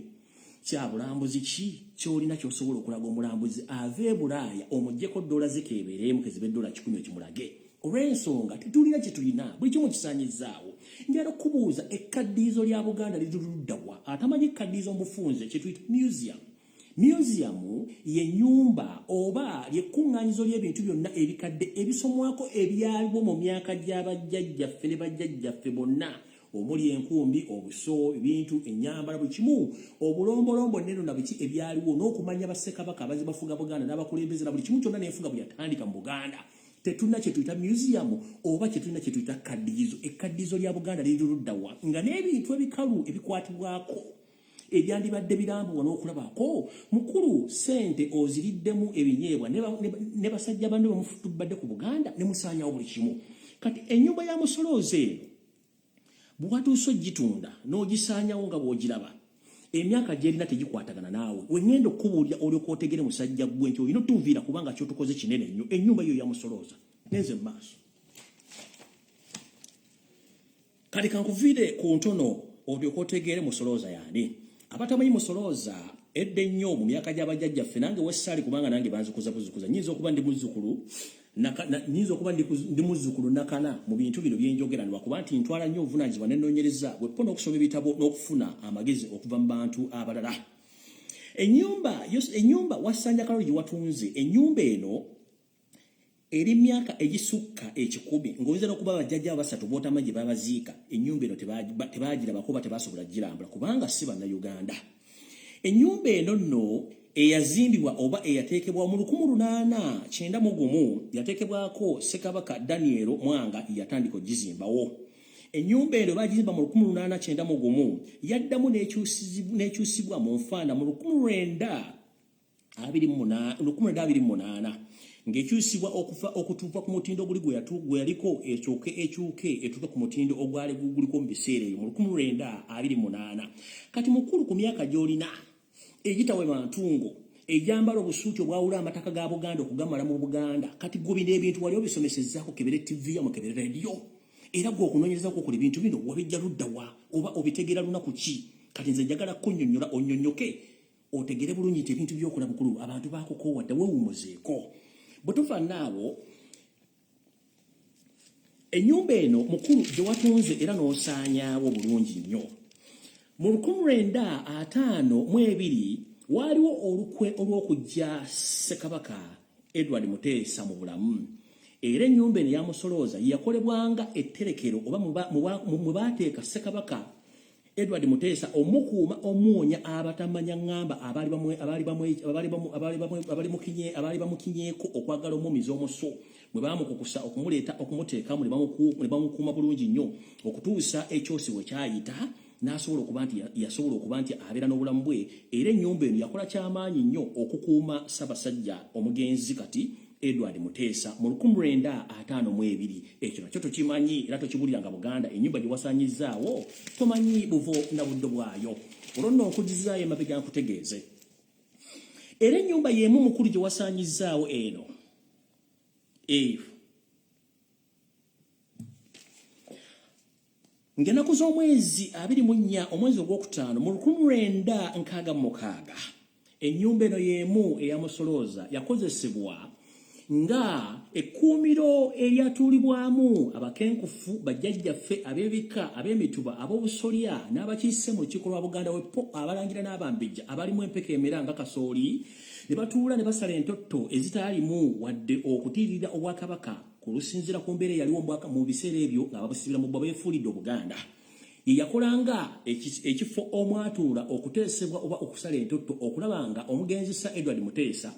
kya bulambuzi ki kyolina kyosobola okulaga omulambuzi ave Bulaaya omuggyeko dola zikeeberemu kezibe dola 10 ekimulage olw'ensonga tetulina kye tulina buli kimu kisaanyizaawo njala okubuuza ekkaddiizo lya Buganda liriruddawa atamanyi ekkaddiizo mufunze kye tuyita museum ye nnyumba oba lyekkuŋŋaanyizo ly'ebintu byonna ebikadde ebisomwako ebyaliwo mu myaka gy'abajjajjaffe ne bajjajjaffe bonna omuli enkumbi obuso ebintu ennyambala buli kimu obulombolombo neno na biki ebyaliwo n'okumanya bassekabaka abazibafuga Buganda n'abakulembeze na buli kimu kyonna n'enfuga bwe yatandika mu Buganda tetulina kye tuyita museum oba kye tulina kye tuyita kaddiizo ekkaddiizo lya Buganda liriruddawa nga n'ebintu ebikalu ebikwatibwako ebyandibadde birambuwa n'okulabako mukulu sente oziriddemu ebinyeebwa ne basajja banne bamufutubadde ku Buganda ne musaanyawo buli kimu kati ennyumba ya Musolooza eno bwatuuso gitunda n'ogisaanyawo nga bw'ogiraba emyaka gyerina tegikwatagana naawe wengenda okubuulira olyoka otegere musajja gwe nti olina otuviira kubanga kyotukoze kinene nnyo ennyumba yo ya Musolooza nenze mu maaso kati kankuviire ku ntono olyoka otegere Musolooza yaani abatamanyi Musolooza edda ennyo mu myaka gy'abajjajjaffe nange wessaali kubanga nange banzikuza buzukuza nyinza okuba ndi muzzukulu nyinza okuba ndi muzzukulu nakana mu bintu bino byenjogeranwa kuba nti ntwala nnyo obuvunaanyizibwa nenoonyereza bwe ppona okusoma ebitabo n'okufuna amagezi okuva mu bantu abalala ennyumba Wasanja Kaloli gye watunze ennyumba eno eri myaka egisukka 10 ng'oyinza n'okuba abajjajja abasatu b'otamanyi gye babaziika ennyumba eno tebaagirabako oba tebasobola girambula kubanga si bannayuganda ennyumba eno nno eyazimbibwa oba eyateekebwa mu 1891 yateekebwako Ssekabaka Daniel Mwanga yatandika ogizimbawo ennyumba eno baagizimba mu 1891 yaddamu n'ekyusibwa mu nfaana mu 1928 ng'ekyusibwa okutuuka ku mutindo oguli gwe yaliko ekyuke etuuka ku mutindo ogwali guliko mu biseera ebyo mu 1928 kati mukulu ku myaka gy'olina egitawe mantungo ejambala obusuuti obwawula amataka ga Buganda okugamala mu Buganda kati gwe bino ebintu wali obisomesezzaako kebere TV kebere radio era gwe okunoonyerezaako okola ebintu bino wabijja luddawa oba obitegera lunaku ki kati nze njagala kunnyonnyola onnyonnyoke otegere bulungi nti ebintu by'okola bukulu abantu baakukoowadde weewumuzeeko bwe tufa naawo ennyumba eno mukulu gye watunze era n'osaanyaawo bulungi nnyo mu 1952 waliwo olukwe olw'okujja Ssekabaka Edward Muteesa mu bulamu era ennyumba eno ya Musolooza yakolebwanga etterekero oba mu baateeka Ssekabaka Edward Muteesa omukuuma omuwonya abatamanya ngamba abali bamukinyeeko okwagala omumiza omuso bwe bamukukusa okumuleeta okumuteekamu ne bamukuuma bulungi nnyo okutuusa ekyosibwe kyayita n'asobola okuba nti abeera n'obulamu bwe era ennyumba eno yakola kyamaanyi nnyo okukuuma Ssaabasajja omugenzi kati Edward Muteesa mu 1952 ekyo nakyo tokimanyi era tokibuliranga Buganda ennyumba gye wasaanyizzaawo tomanyi buvo na buddo bwayo olwo nno nkugizaayo emabega nkutegeeze era ennyumba y'emu mukulu gye wasaanyizzaawo eno eyo ng'ennaku z'omwezi 24 omwezi ogwokutaano mu 1966 ennyumba eno y'emu eya Musolooza yakozesebwa nga ekkuumiro eryatuulibwamu abakenkufu bajjajjaffe ab'ebika ab'emituba ab'obusolya n'abakiise mu lukiiko lwa Buganda Wepo abalangira n'abambejja abalimu empeka emera nga kasooli ne batuula ne basala entotto ezitaalimu wadde okutiirira obwakabaka ku lusinziira ku mbeera eyaliwo mu biseera ebyo nga babusibira mu bwa beefuulidde Obuganda ye yakolanga ekifo omwatuula okuteesebwa oba okusala entotto okulaba nga omugenzi Edward Muteesa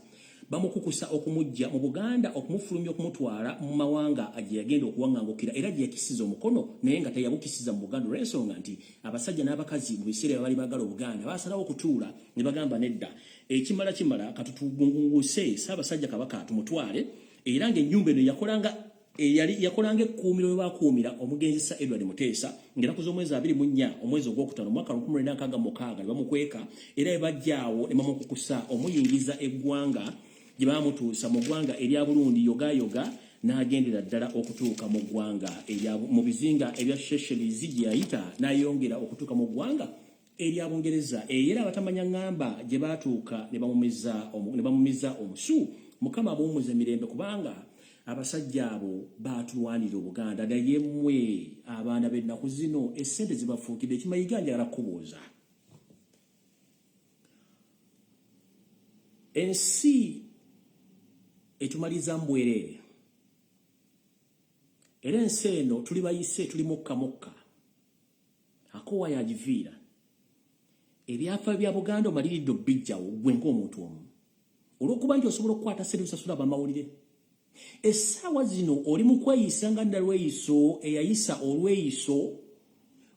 bamukukusa okumujja mu Buganda okumufulumya okumutwala mu mawanga gye yagenda okuwaŋŋangukira era gye yakisiza omukono naye nga teyabukisiza mu Buganda olw'ensonga nti abasajja n'abakazi mu biseera bali baagala Obuganda baasalawo okutuula ne bagamba nedda ekimala katutubungunguse Ssaabasajja Kabaka tumutwale era ng'ennyumba eno yakolanga yali yakolange kuumiro bakuumira omugenzi Sir Edward Muteesa ngera ku z'omwezi 24 omwezi ogwokutaano mwaka 1966 ne bamukweka era ebajjaawo ne bamukukusa omuyingiza eggwanga gye bamutuusa mu ggwanga erya Burundi yoga n'agendera ddala okutuuka mu ggwanga mu bizinga ebya Seychelles gye yayita n'ayongera okutuuka mu ggwanga erya Bungereza era abatamanya ngamba gye baatuuka ne bamumiza omusu mukama abumuze mirembe kubanga abasajja abo baatulwanira Obuganda naye mmwe abaana b'ennaku zino essente zibafuukidde ekimayiga njagala kubuuza ensi etumaliza mbwereere era ensi eno tuli bayise tuli mukka akowa yagiviira ebyafa bya Buganda omaliridde bijjawo gwe ng'omuntu omu olw'okuba nti osobola okukwata ssente bisasula bamawulire essaawa zino oli mu kweyisa nga Ndalweyiso eyayisa olweyiso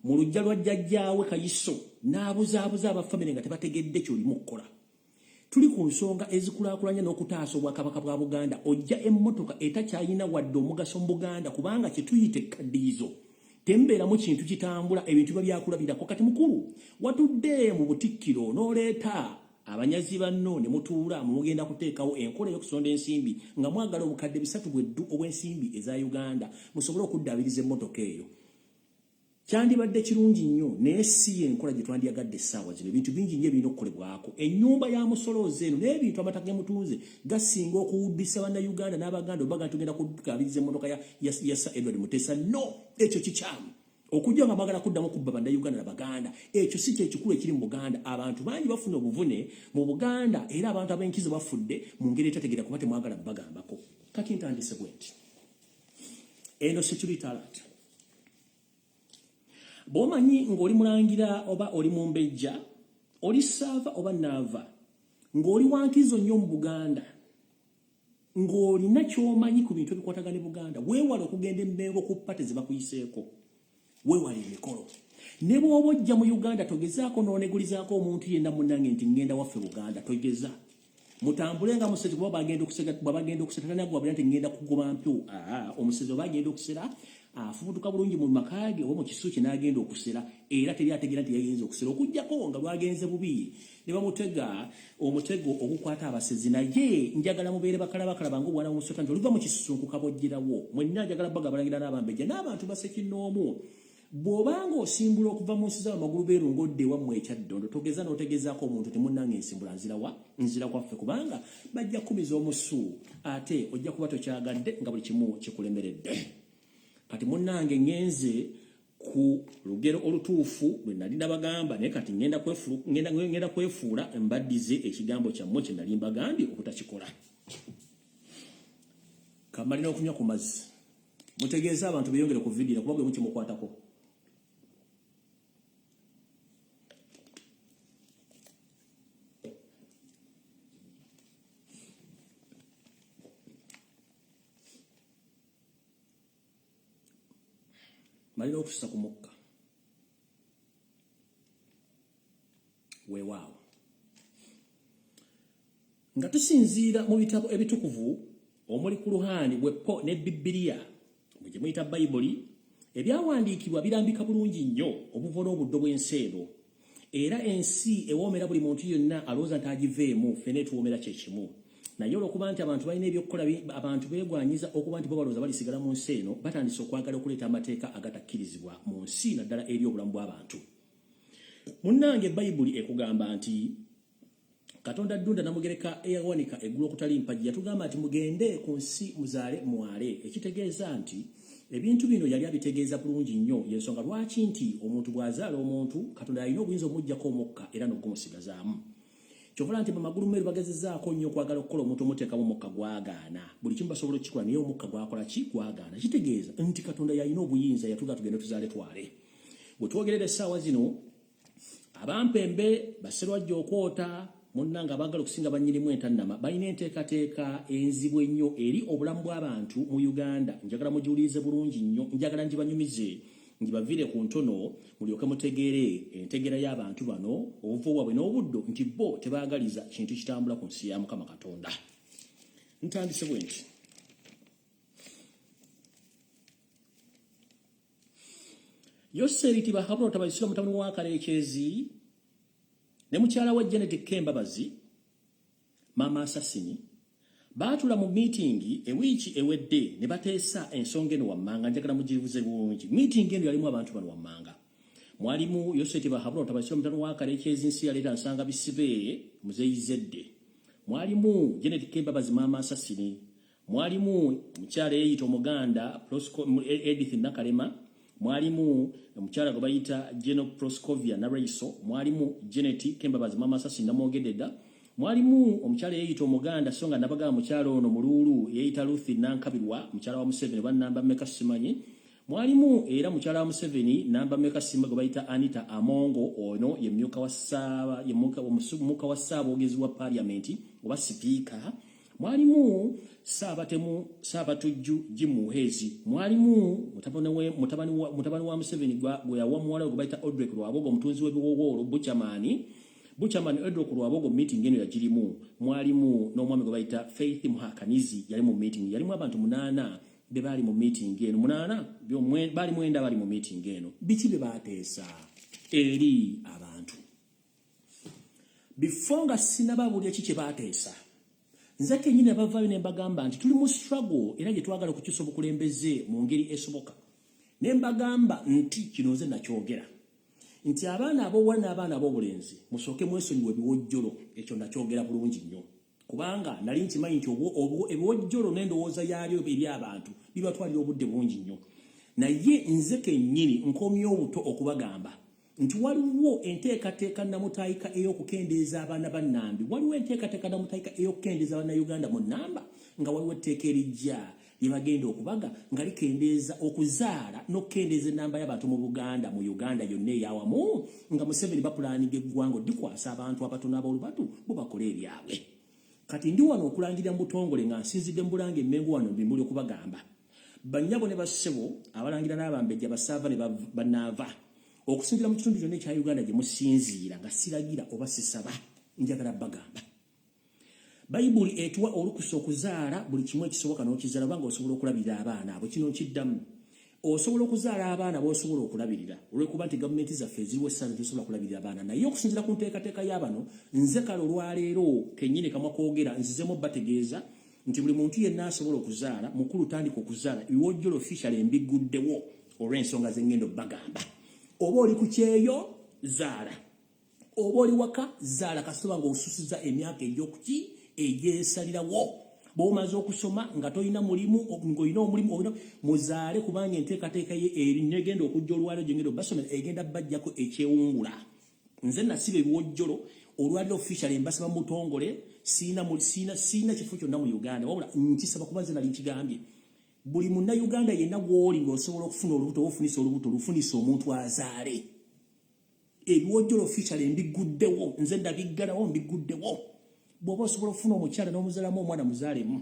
mu lujja lwa jjajjaawe Kayiso n'abuzaabuza abafamire nga tebategedde ky'olimu okukola tuli ku nsonga ezikulaakulanya n'okutaasa obwakabaka bwa Buganda ojja emmotoka etakyayina wadde omugaso mu Buganda kubanga kye tuyita ekkaddiyizo tembeeramu kintu kitambula ebintu biba byakulabirako kati mukulu watudde mu butikkiro n'oleeta abanyazi banno ne mutuula mugenda kuteekawo enkola y'okusonda ensimbi nga mwagala obukadde 3 bweddu obw'ensimbi eza Uganda musobole okuddaabiriza emmotoka eyo kyandibadde kirungi nnyo naye si enkola gye twandyagadde essaawa zino ebintu bingi nnyo ebirina okukolebwako ennyumba ya musolooza eno n'ebintu amataka gemutunze gasinga okuwuddisa bannayuganda n'Abaganda obaga tugenda kuddaabiriza emmotoka ya Sir Edward Muteesa no ekyo kikyamu okujja nga magala kuddamu kubba bannayuganda n'Abaganda ekyo si kyekikulu ekiri mu Buganda abantu bangi bafuna obuvune mu Buganda era abantu ab'enkizo bafudde mu ngeri etategeera kuba temwagala bagambako kati ntandise bwenti eno security alert bwomanyi ng'oli mulangira oba oli mumbejja oli saava oba naava ng'oli wankizo nnyo mu Buganda ng'olina ky'omanyi ku bintu ebikwatagana ne Buganda weewale okugenda emmengo ku ppate ze bakuyiseeko weewale emikolo ne bw'oba ojja mu Uganda togezaako n'onegulizaako omuntu yenna munnange nti ngenda waffe Buganda togeza mutambule nga musezi kuba bagenda okusera tanagwabira nti ngenda kugoba mpyo omusezi oba agenda okusera afubutuka bulungi mu makaage oba mu kisuki n'agenda okusera era teri ategeera nti yagenze okusera okujjako nga lwagenze bubi ne bamutega omutego ogukwata abasezi naye njagala mubeere bakalaba ng'obwana bw'omusota nti oluva mu kisusunku kabojjerawo mwenna njagala bagabalangira n'abambejja n'abantu basekinnoomu bw'obanga osimbula okuva mu nsi z'amagulu beerungodde wammwe ekyaddondo togeza n'otegezaako omuntu temunnange ensimbula nzira kwaffe kubanga bajja kumiza omusu ate ojja kuba tokyagadde nga buli kimu kikulemeredde kati munnange ngenze ku lugero olutuufu lwe nali nabagamba naye kati ngenda kwefuula mbaddize ekigambo kyammwe kye nali mbagambye obutakikola kamalina okunywa ku mazzi mutegeeze abantu beyongere ku vidiyo kuba gwe mukimukwatako malina okususa ku mukka weewaawo nga tusinziira mu bitabo ebitukuvu omuli ku Luhani bweppo ne Bibiliya gye muyita Bayibuli ebyawandiikibwa birambika bulungi nnyo obuvo n'obuddo bw'ensi eno era ensi ewoomera buli muntu yonna alowooza nti agiveemu ffene tuwoomera kyekimu naye olw'okuba nti abantu balina ebyokukola abantu beegwanyiza okuba nti bo balowooza balisigala mu nsi eno batandise okwagala okuleeta amateeka agatakkirizibwa mu nsi naddala eri obulamu bw'abantu munnange Bayibuli ekugamba nti Katonda Ddunda Namugereka eyawanika eggulu okutali mpagi yatugamba nti mugende ku nsi muzaale mwale ekitegeeza nti ebintu bino yali abitegeeza bulungi nnyo y'ensonga lwaki nti omuntu bw'azaala omuntu Katonda alina obuyinza omuggyako omukka era n'ogumusigazaamu kyovula nti bamagulu meeru bagezezzaako nnyo okwagala okukola omuntu omuteekamu omukka gwagaana buli kimu basobola okukikola naye omukka gwakola ki gwagaana kitegeeza nti Katonda yalina obuyinza yatuga tugende tuzaale twale bwe twogerera essaawa zino abampembe baserwajja okwota munnanga abaagala okusinga bannyirimu entannama balina enteekateeka enzibu ennyo eri obulamu bw'abantu mu Uganda njagala mugiwulirize bulungi nnyo njagala ngibanyumize ngibaviire ku ntono mulyoke mutegeere entegera y'abantu bano obuvo bwabwe n'obuddo nti bo tebaagaliza kintu kitambula ku nsi ya Mukama Katonda ntandise bwe nti Yoseri Tibahabula Tabasira mutabani wa Karekezi ne mukyala wa Janet Kembabazi Mama Assassini baatula mu meeting ewiiki ewedde ne bateesa ensonga eno wammanga njagala mugirivuze bulungi. Meeting eno yalimu abantu bano wammanga. Mwalimu Yoseri Tibahabula Tabasira mutabani wa Karekezi nsi yaleeta nsanga bisibe muzeyizedde. Mwalimu Janet Kembabazi Mama Assassini. Mwalimu mukyala eyita Omuganda Edith Nakalema. Mwalimu mukyala gwe bayita Geno Proscovia Naraiso. Mwalimu Janet Kembabazi Mama Assassini namwogedde. Mwalimu omukyala eyita Omuganda songa nabaga mukyala ono mululu eyita Ruthi Nankabirwa mukyala wa Museveni bannamba mmeka simanyi. Mwalimu era mukyala wa Museveni namba mmeka simba gwe bayita Anita Amongo ono ye myuka wa Ssaaba ye muka wa Ssaabogezi wa Parliament oba Speaker. Mwalimu Saabatujju Jimuhezi. Mwalimu mutabani wa Museveni gwe yawa muwala gwe bayita Audrey Lwabogo omutunzi w'ebiwowolo Buchaman Audrey Lwabogo meeting eno yagirimu. Mwalimu n'omwami gwe bayita Faith Muhakanizi yali mu meeting. Yalimu abantu 8 be bali mu meeting eno. 8 bali mwenda bali mu meeting eno. Biki be baateesa eri abantu. Before nga sinababulya kiki baateesa. Nze kennyini abavaayo ne mbagamba nti tuli mu struggle era gye twagala okukyusa obukulembeze mu ngeri esoboka. Ne mbagamba nti kino nze nakyogera. Nti abaana ab'obuwala n'abaana ab'obulenzi musooke mwesonyiwe ebiwojjolo. Ekyo nakyogera bulungi nnyo. Kubanga nali nkimanyi nti ebiwojjolo n'endowooza yaalyo eri abantu bibatwalira obudde bungi nnyo. Naye nze kennyini nkomye obuto okubagamba nti waliwo enteekateeka namutaayika ey'okukendeeza abaana bannambi. Waliwo enteekateeka namutaayika ey'okukendeeza Bannayuganda mu nnamba nga waliwo etteeka erijja lye bagenda okubaga nga likendeeza okuzaala n'okukendeeza ennamba y'abantu mu Buganda mu Uganda yonna ey'awamu nga Museveni bapulaaninga eggwanga likwasa abantu abatono ab'olubatu bo bakola ebyabwe. Kati ndi wano okulangirira mu butongole nga nsinzidde mu Bulange Emmengo wano bimbuli okubagamba. Bannyabo ne bassebo abalangira n'abambejja basaava ne banaava okusinzira mu kitundu kyonna ekya Uganda gye musinziira nga siragira oba sisaba njagala bagamba. Bayibuli etuwa olukusa okuzaala buli kimu ekisoboka n'okizaala banga osobola okulabirira abaana abo. Kino nkiddamu. Osobola okuzaala abaana b'osobola okulabirira olw'ekuba nti gavumenti zaffe ziriwo essaawa tesobola kulabirira abaana. Naye okusinzira ku nteekateeka y'abano nze kale olwaleero kennyini kamwa koogera nzizemu bategeeza nti buli muntu yenna asobola okuzaala mukulu tandika okuzaala ebiwojjolo officially mbiguddewo olw'ensonga z'engendo bagamba. Oba oli ku kyeyo zaala. Oba oli waka zaala kasitoba ng'osusiza emyaka egy'okuki egyesalirawo. Bw'omaze okusoma nga toyina mulimu ng'olina omulimu muzaale kubanga enteekateeka ye negenda okujja olwaliro gye ngenda basomera egenda bajjako ekyewungula. Nze nasiba ebiwojjolo olwaliro officially mbasaba mu butongole siina kifo kyonna mu Uganda wabula nkisaba kuba nze nali nkigambye. Buli munnayuganda yenna gw'oli ng'osobola okufuna olubuto ofunisa olubuto lufunisa omuntu azaale. Ebiwojjolo officially mbiguddewo nze ndabiggalawo mbiguddewo. Bw'oba osobola okufuna omukyala n'omuzaalamu omwana muzaalemu.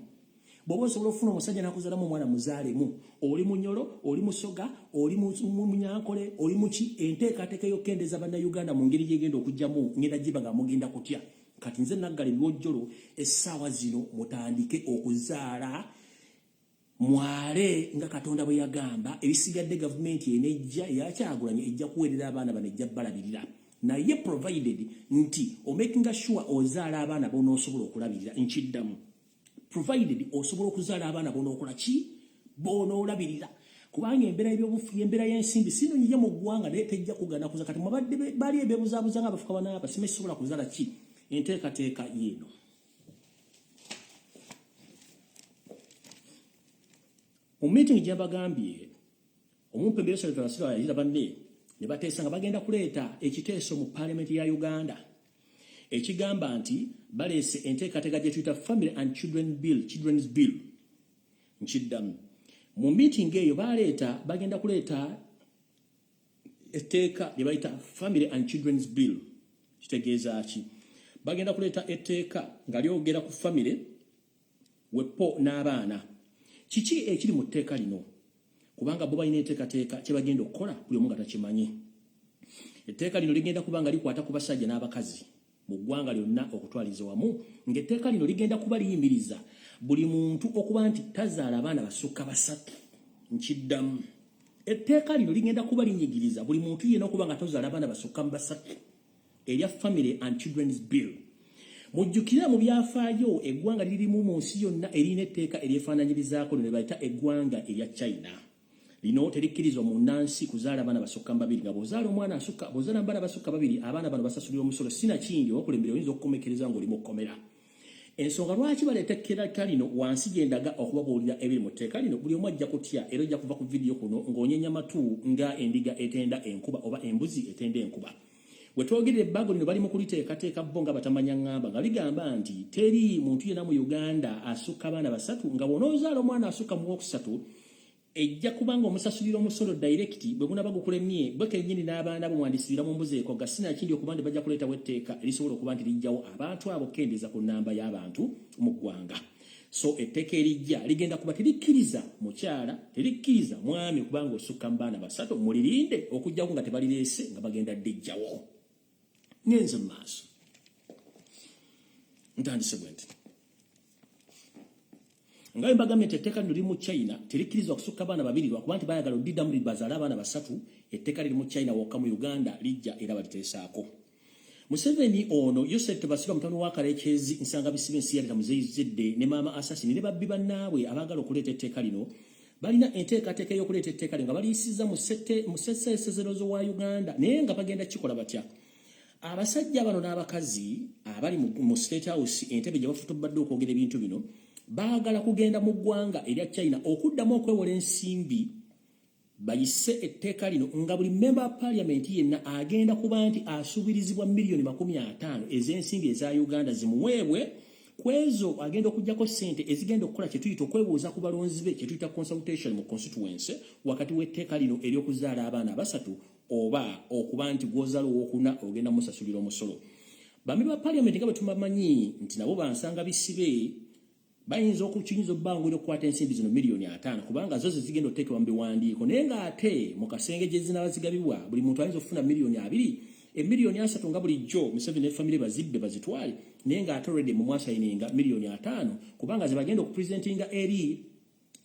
Bw'oba osobola okufuna omusajja n'akuzaalamu omwana muzaalemu. Oli Munyolo, oli Musoga, oli Munyankole, oli muki enteekateeka y'okkendeeza Bannayuganda mu ngeri gyegenda okujjamu ngenda giba nga mugenda kutya. Kati nze naggala ebiwojjolo essaawa zino mutandike okuzaala mwale nga Katonda bwe yagamba. Ebisigadde gavumenti enejja yakyagulanye ejja kuweerera abaana bano ejja balabirira. Naye provided nti making sure ozaala abaana bonoosobola okulabirira nkiddamu. Provided osobola okuzaala abaana bonookola ki bonoolabirira. Kubanga embeera y'ensimbi sinonyiye mu ggwanga naye tejja kugana kuza. Kati mwabadde bali ebeebuzaabuza nga abafuka banaaba sisobola kuzaala ki enteekateeka yeeno. Mu meeting gye bagambye omumpembe Yoseri yayita banne ne bateesa nga bagenda kuleeta ekiteeso mu Parliament ya Uganda ekigamba nti baleese enteekateeka gye tuyita Family and Children's Bill. Nkiddamu. Mu meeting eyo bagenda kuleeta etteeka lye bayita Family and Children's Bill. Kitegeeza ki? Bagenda kuleeta etteeka nga lyogera ku family wepo n'abaana. Kiki ekiri mu tteeka lino? Kubanga bo balina enteekateeka kye bagenda okukola buli omu nga takimanyi. Etteeka lino ligenda kuba nga likwata ku basajja n'abakazi mu ggwanga lyonna okutwaliza wamu. Ng'etteeka lino ligenda kuba liyimiriza buli muntu okuba nti tazaala abaana basukka 3. Nkiddamu. etteeka lino ligenda kuba linyigiriza buli muntu yenna okuba nga tozaala abaana basukka mu basatu erya Family and Children's Bill. Mujjukira mu byafaayo eggwanga lirimu mu nsi yonna erina etteeka eryefaananyirizaako lino bayita eggwanga erya China. Lino terikkirizwa mu nnansi kuzaala abaana basukka mu babiri nga bw'ozaala abaana basukka babiri abaana bano basasulira omusolo sinakindi obakulembera oyinza okukomekereza ng'oli mu kkomera. Ensonga lwaki baleeta etteeka lino wansi gye ndaga okubabuulira ebiri mu tteeka lino buli omu ajja kutya era ojja kuva ku vidiyo kuno ng'onyenya matu nga endiga etenda enkuba oba embuzi etenda enkuba. We twogerera ebbago lino bali mu kuliteekateeka bo nga batamanya ŋŋamba nga ligamba nti teri muntu yenna mu Uganda asukka abaana basatu nga bw'onoozaala omwana asukka mu wokusatu ejja kubanga omusasulira omusolo direct bwe gunaba gukulemye bwe kennyini n'abaana bo mwandisibira mu mbuzi eko gasina kindi okuba nti bajja kuleetawo etteeka erisobola okuba nti lijjawo abantu abo kendeeza ku nnamba y'abantu mu ggwanga. So etteeka erijja ligenda kuba terikkiriza mukyala terikkiriza mwami kubanga osukka mu baana basatu mulirinde okujjawo nga tebalireese nga bagenda ddijjawo. Ngenze mu maaso ntandise bwe nti ngayo mbagambye nti etteeka lino liri mu China terikkirizwa kusukka abaana babiri lwakuba nti bayagala oddiddamu bazaale abaana basatu. Etteeka liri mu China wokka mu Uganda lijja era baliteesaako. Museveni ono Yosef Tebasirwa mutano wa Kalekyezi nsanga bisibe ensi yaleta muzeyizedde ne maama Assassin ne babbi bannaabwe abaagala okuleeta etteeka lino balina enteekateeka y'okuleeta etteeka lino nga baliyisiza mu sseesezero wa Uganda naye nga bagenda kikola batya. Abasajja bano n'abakazi abali mu State House entebe gye bafutubadde okwogera ebintu bino baagala kugenda mu ggwanga erya China okuddamu okwewola ensimbi bayise etteeka lino nga buli member parliament yenna agenda kuba nti asuubirizibwa milioni 50 ez'ensimbi eza Uganda zimuweebwe kwezo agenda okujjako ssente ezigenda okukola kye tuyita okwebuuza ku balonzi be kye tuyita consultation mu constituency wakati w'etteeka lino ery'okuzaala abaana basatu oba okuba nti gwozaala owokuna ogenda musasulira omusolo. Bambi ba parliament nga bwe tubamanyi nti nabo bansanga bisibe bayinza okukiyinza obbangulira okukwata ensimbi zino milioni 5 kubanga zo zigenda oteekebwa mu biwandiiko naye ng'ate mu kasenge gye zinaba zigabibwa buli muntu ayinza okufuna milioni 2 emilioni 3 nga bulijjo Museveni ne family bazibbe bazitwale naye ng'ate already mu mwasayininga milioni 5 kubanga ze bagenda okupresentinga eri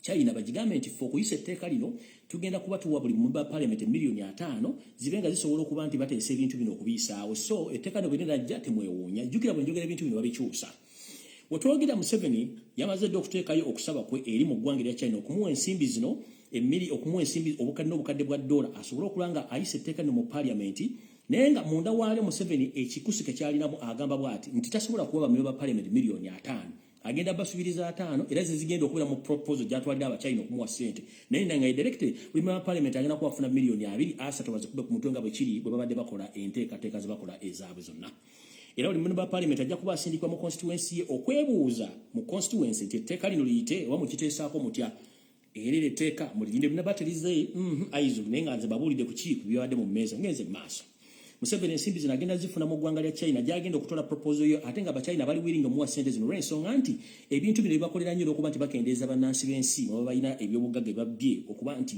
China bagigambe nti ffe okuyisa etteeka lino tugenda kuba tuwa buli member parliament milioni 5 zibe nga zisobola okuba nti bateesa ebintu bino okubiyisaawo. So etteeka lino bwe lirajja temwewuunya jjukira bwe njogera ebintu bino babikyusa. Wetwogerera Museveni yamaze dde okuteekayo okusaba kwe eri mu ggwanga erya China okumuwa ensimbi zino okumuwa ensimbi obukadde bwa dola asobole okuba nga ayisa etteeka lino mu parliament naye nga munda waalyo Museveni ekikusi kyalinamu agamba bw'ati nti tasobola kuwa bamember parliament milioni 5 agenda basubiriza 5 era zigenda okubeera mu proposal gyatwalira abachina okumuwa ssente naye nga directly buli member parliament agenda kuwafuna milioni 2 asatu bazikube ku mutwe nga bwe kiri bwe babadde bakola enteekateeka ze bakola ezaabwe zonna. Era buli member parliament ajja kuba asindikwa mu constituency ye okwebuuza mu constituency nti etteeka lino liyite oba mukiteesaako mutya era etteeka mulirinde bina baterize aizu naye nga nze babuulidde ku kiiko byabadde mu mmeeza ngenze maaso. Museveni ensimbi zino agenda zifuna mu ggwanga lya China gyagenda okutola proposal yo ate nga abachina bali willing omuwa ssente zino olw'ensonga nti ebintu bino bibakolera nnyo okuba nti bakendeeza bannansi b'ensi baba balina ebyobugagga babbye okuba nti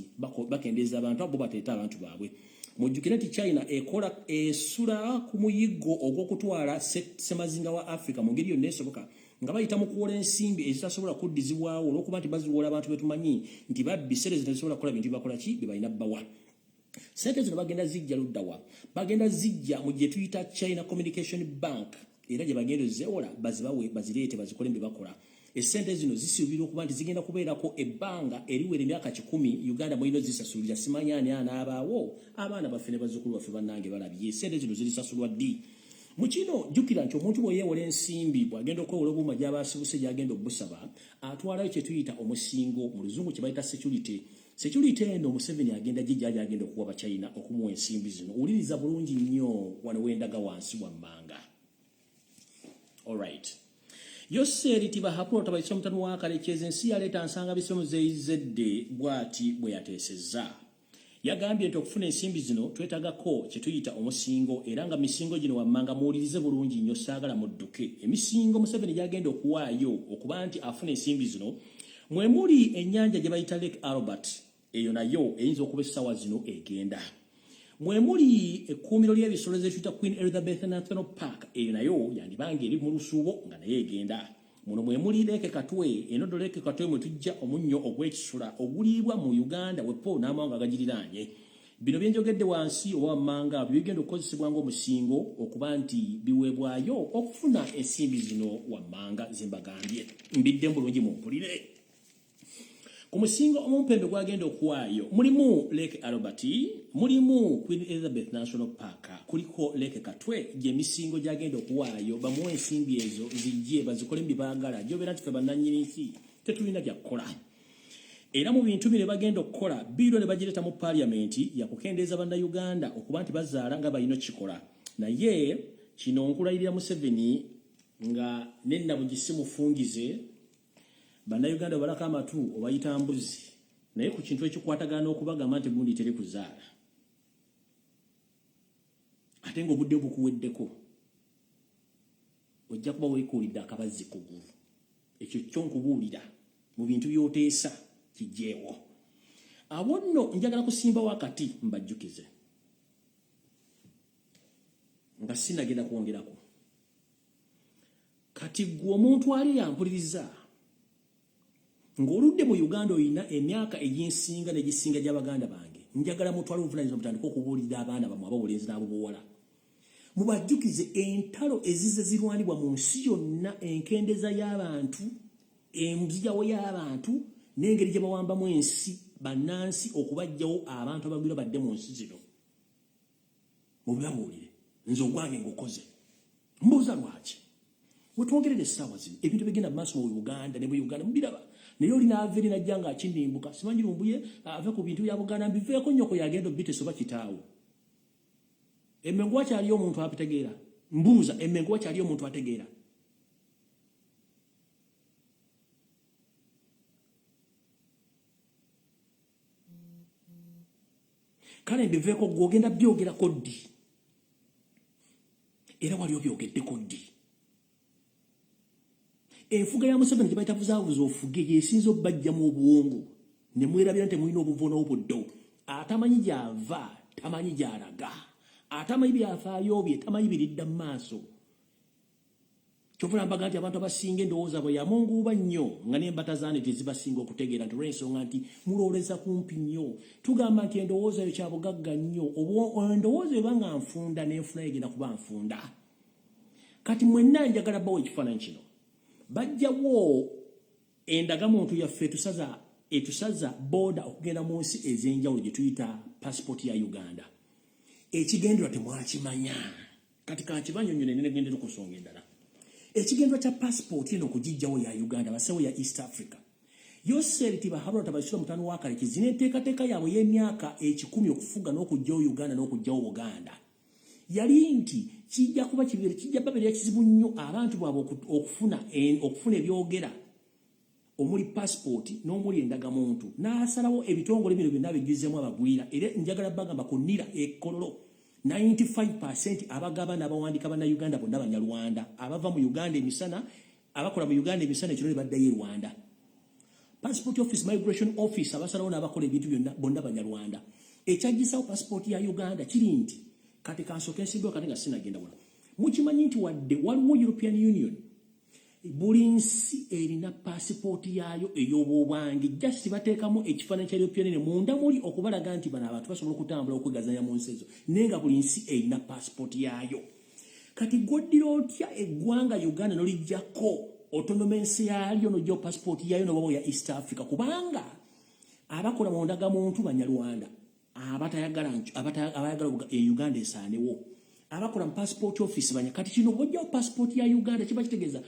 bakendeeza abantu abo bateeta abantu baabwe. Mujjukire nti China esula ku muyiggo ogw'okutwala ssemazinga wa Africa mu ngeri yonna esoboka nga bayita mu kuwola ensimbi ezitasobola kuddizibwawo olw'okuba nti baziwola abantu betumanyi nti babbi ssente zino zisobola kukola bintu bibakola ki bye balina bbawa. Sente zino bagenda zijja luddawa bagenda zijja mu gye tuyita China Communication Bank era gye bagenda zewola bazibawe bazireete bazikole mbe bakola. Essente zino zisuubirwa okuba nti zigenda kubeerako ebbanga eriwera emyaka 10 Uganda mwino zisasulira simanyaani anaabaawo abaana baffe ne bazzukulu baffe bannange balabye essente zino zirisasulwa ddi. Mu kino jjukira nti omuntu bw'oyeewola ensimbi bw'agenda okwewola obuuma gy'abaasibuse gy'agenda obbusaba atwalayo kye tuyita omusingo mu luzungu kye bayita security eno Museveni agenda gijja agenda okuwa Bachina okumuwa ensimbi zino uliriza bulungi nnyo wano wendaga wansi wammanga. Alright. Yoseri tibahapulo tabaisa mutanu wa Kalekyezi ensi yaleeta nsanga bisomo zeizedde bwati bwe yateesezza. Yagambye nti okufuna ensimbi zino twetagako kye tuyita omusingo era nga misingo gino wammanga muwulirize bulungi nnyo saagala mudduke. Emisingo Museveni gyagenda okuwaayo okuba nti afuna ensimbi zino mwe muli ennyanja gye bayita Lake Albert eyo nayo eyinza okuba essaawa zino egenda. Mwe muli ekkuumiro ly'ebisolo ze tuyita Queen Elizabeth National Park eyo nayo yandibanga eri mu lusuubo nga naye egenda. muno mwe muli Leke Katwe enodo Leke Katwe mwe tujja omunnyo ogw'ekisula oguliibwa mu Uganda wepo n'amawanga agagiriraanye. Bino byenjogedde wansi oba wammanga bigenda okukozesebwa ng'omusingo okuba nti biweebwayo okufuna ensimbi zino wammanga zimbagambye. Mbidde bulungi mumpulire. Ku musingo omumpembe gwagenda okuwaayo mulimu Lake Albert, mulimu Queen Elizabeth National Park, kuliko Lake Katwe gy'emisingo gyagenda okuwaayo bamuwe ensimbi ezo zijje bazikole mu baagala gy'obeera nti ffe bannannyini nsi tetulina byakukola. Era mu bintu bino bagenda okukola biiro ne bagireta mu parliament ya kukendeeza bannayuganda okuba nti bazaala nga balina kikola. Naye kino nkulayirira Museveni nga nennabugisi mufungize bannayuganda balaka amatu obayita mbuzi naye ku kintu ekikwatagana okubagamba nti gundi teri kuzaala ate ng'obudde bukuweddeko ojja kuba weekuulidde akabazzi kugulu. Ekyo kyo nkubuulira mu bintu by'oteesa kijjeewo. Abo nno njagala kusimbawo akati mbajjukize nga sinagenda kwongerako. Kati gwe omuntu ali yampuliriza ng'oludde mu Uganda oyina emyaka egy'ensinga n'egisinga gy'abaganda bange, njagala mutwale obuvunaanyizibwa mutandika okubuulira abaana bammwe ab'obulenzi n'ab'obuwala. Mubajjukize entalo ezize zirwanibwa mu nsi yonna, enkendeeza y'abantu, enzijawo y'abantu, n'engeri gye bawambamu ensi bannansi okubajjawo abantu abagwira badde mu nsi zino. Mubibabuulire, nze ogwange ng'okoze. Mbuuza lwaki? Wetwongerera essaawa zino ebintu bigenda mu maaso mu Uganda ne mu Uganda mubiraba. Naye olina ava eri najja nga akindimbuka simanyi lumbuye ave ku bintu bya Buganda mbiveeko nnyoko yagenda obite soba kitaawo. Emmengo wakyaliyo omuntu abitegeera? Mbuuza, emmengo wakyaliyo omuntu ategeera? Kale mbiveeko gw'ogenda byogerako ddi? Era wali obyogeddeko ddi? Enfuga ya Museveni gye bayita buzaabuza ofuge yesinza obbajjamu obuwongo ne mwerabira nti mulina obuvono obuddo. Atamanyi gy'ava, tamanyi gy'alaga. Atamanyi byafaayo bye, tamanyi biridda mu maaso. Kyovula mbaga nti abantu abasinga endowooza bwe yamunguuba nnyo nga n'embata zaane tezibasinga okutegeera nti olw'ensonga nti mulooleza kumpi nnyo. Tugamba nti endowooza yo kya bugagga nnyo. Endowooza eba nga nfunda n'enfuna egenda kuba nfunda. Kati mwenna njagala bawo ekifaananyi kino. Bajjawo endagamuntu yaffe etusaza booda okugenda mu nsi ez'enjawulo gye tuyita pasipoti ya Uganda. Ekigendera temwakimanya. Kati kankibanyonyole nenegendera ku nsonga endala. Ekigendera kya pasipoti eno okugijjawo ya Uganda basewo ya East Africa. Yoseri Tibaharura Tabasira mutano wa Kaleki zineteekateeka yaabwe y'emyaka 10 okufuga n'okujjawo Uganda n'okujjawo Buganda. Yali nti kijja kuba kibere kijja babeera kizibu nnyo abantu bwabo okufuna ebyogera omuli passport n'omuli endagamuntu n'asalawo ebitongole bino byonna bijjuzemu abagwira era njagala bagamba kunira ekkololo 95% abagaba n'abawandiika banna Uganda bonna Banyarwanda abava mu Uganda emisana abakola mu Uganda emisana ekiro ne baddayo Rwanda. Passport Office, Migration Office abasalawo n'abakola ebintu byonna bonna Banyarwanda. Ekyagisawo passport ya Uganda kiri nti kati kansooke nsimbyewo kati nga sinagenda wala. Mukimanyi nti wadde waliwo European Union buli nsi erina paasipooti yaayo ey'obwobwange just bateekamu ekifaananyi kya European Union munda muli okubalaga nti bano abantu basobola okutambula okwegazanya mu nsi ezo naye nga buli nsi erina paasipooti yaayo. Kati gwoddira otya eggwanga Uganda n'olijjako autonomensi yaalyo n'ojja paasipooti yaayo n'obawo ya East Africa kubanga abakola mu ndagamuntu Banyarwanda abayagala Uganda esaanewo abakola mu passport office banya kati kino bw'ojjawo passport ya Uganda kiba kitegeeza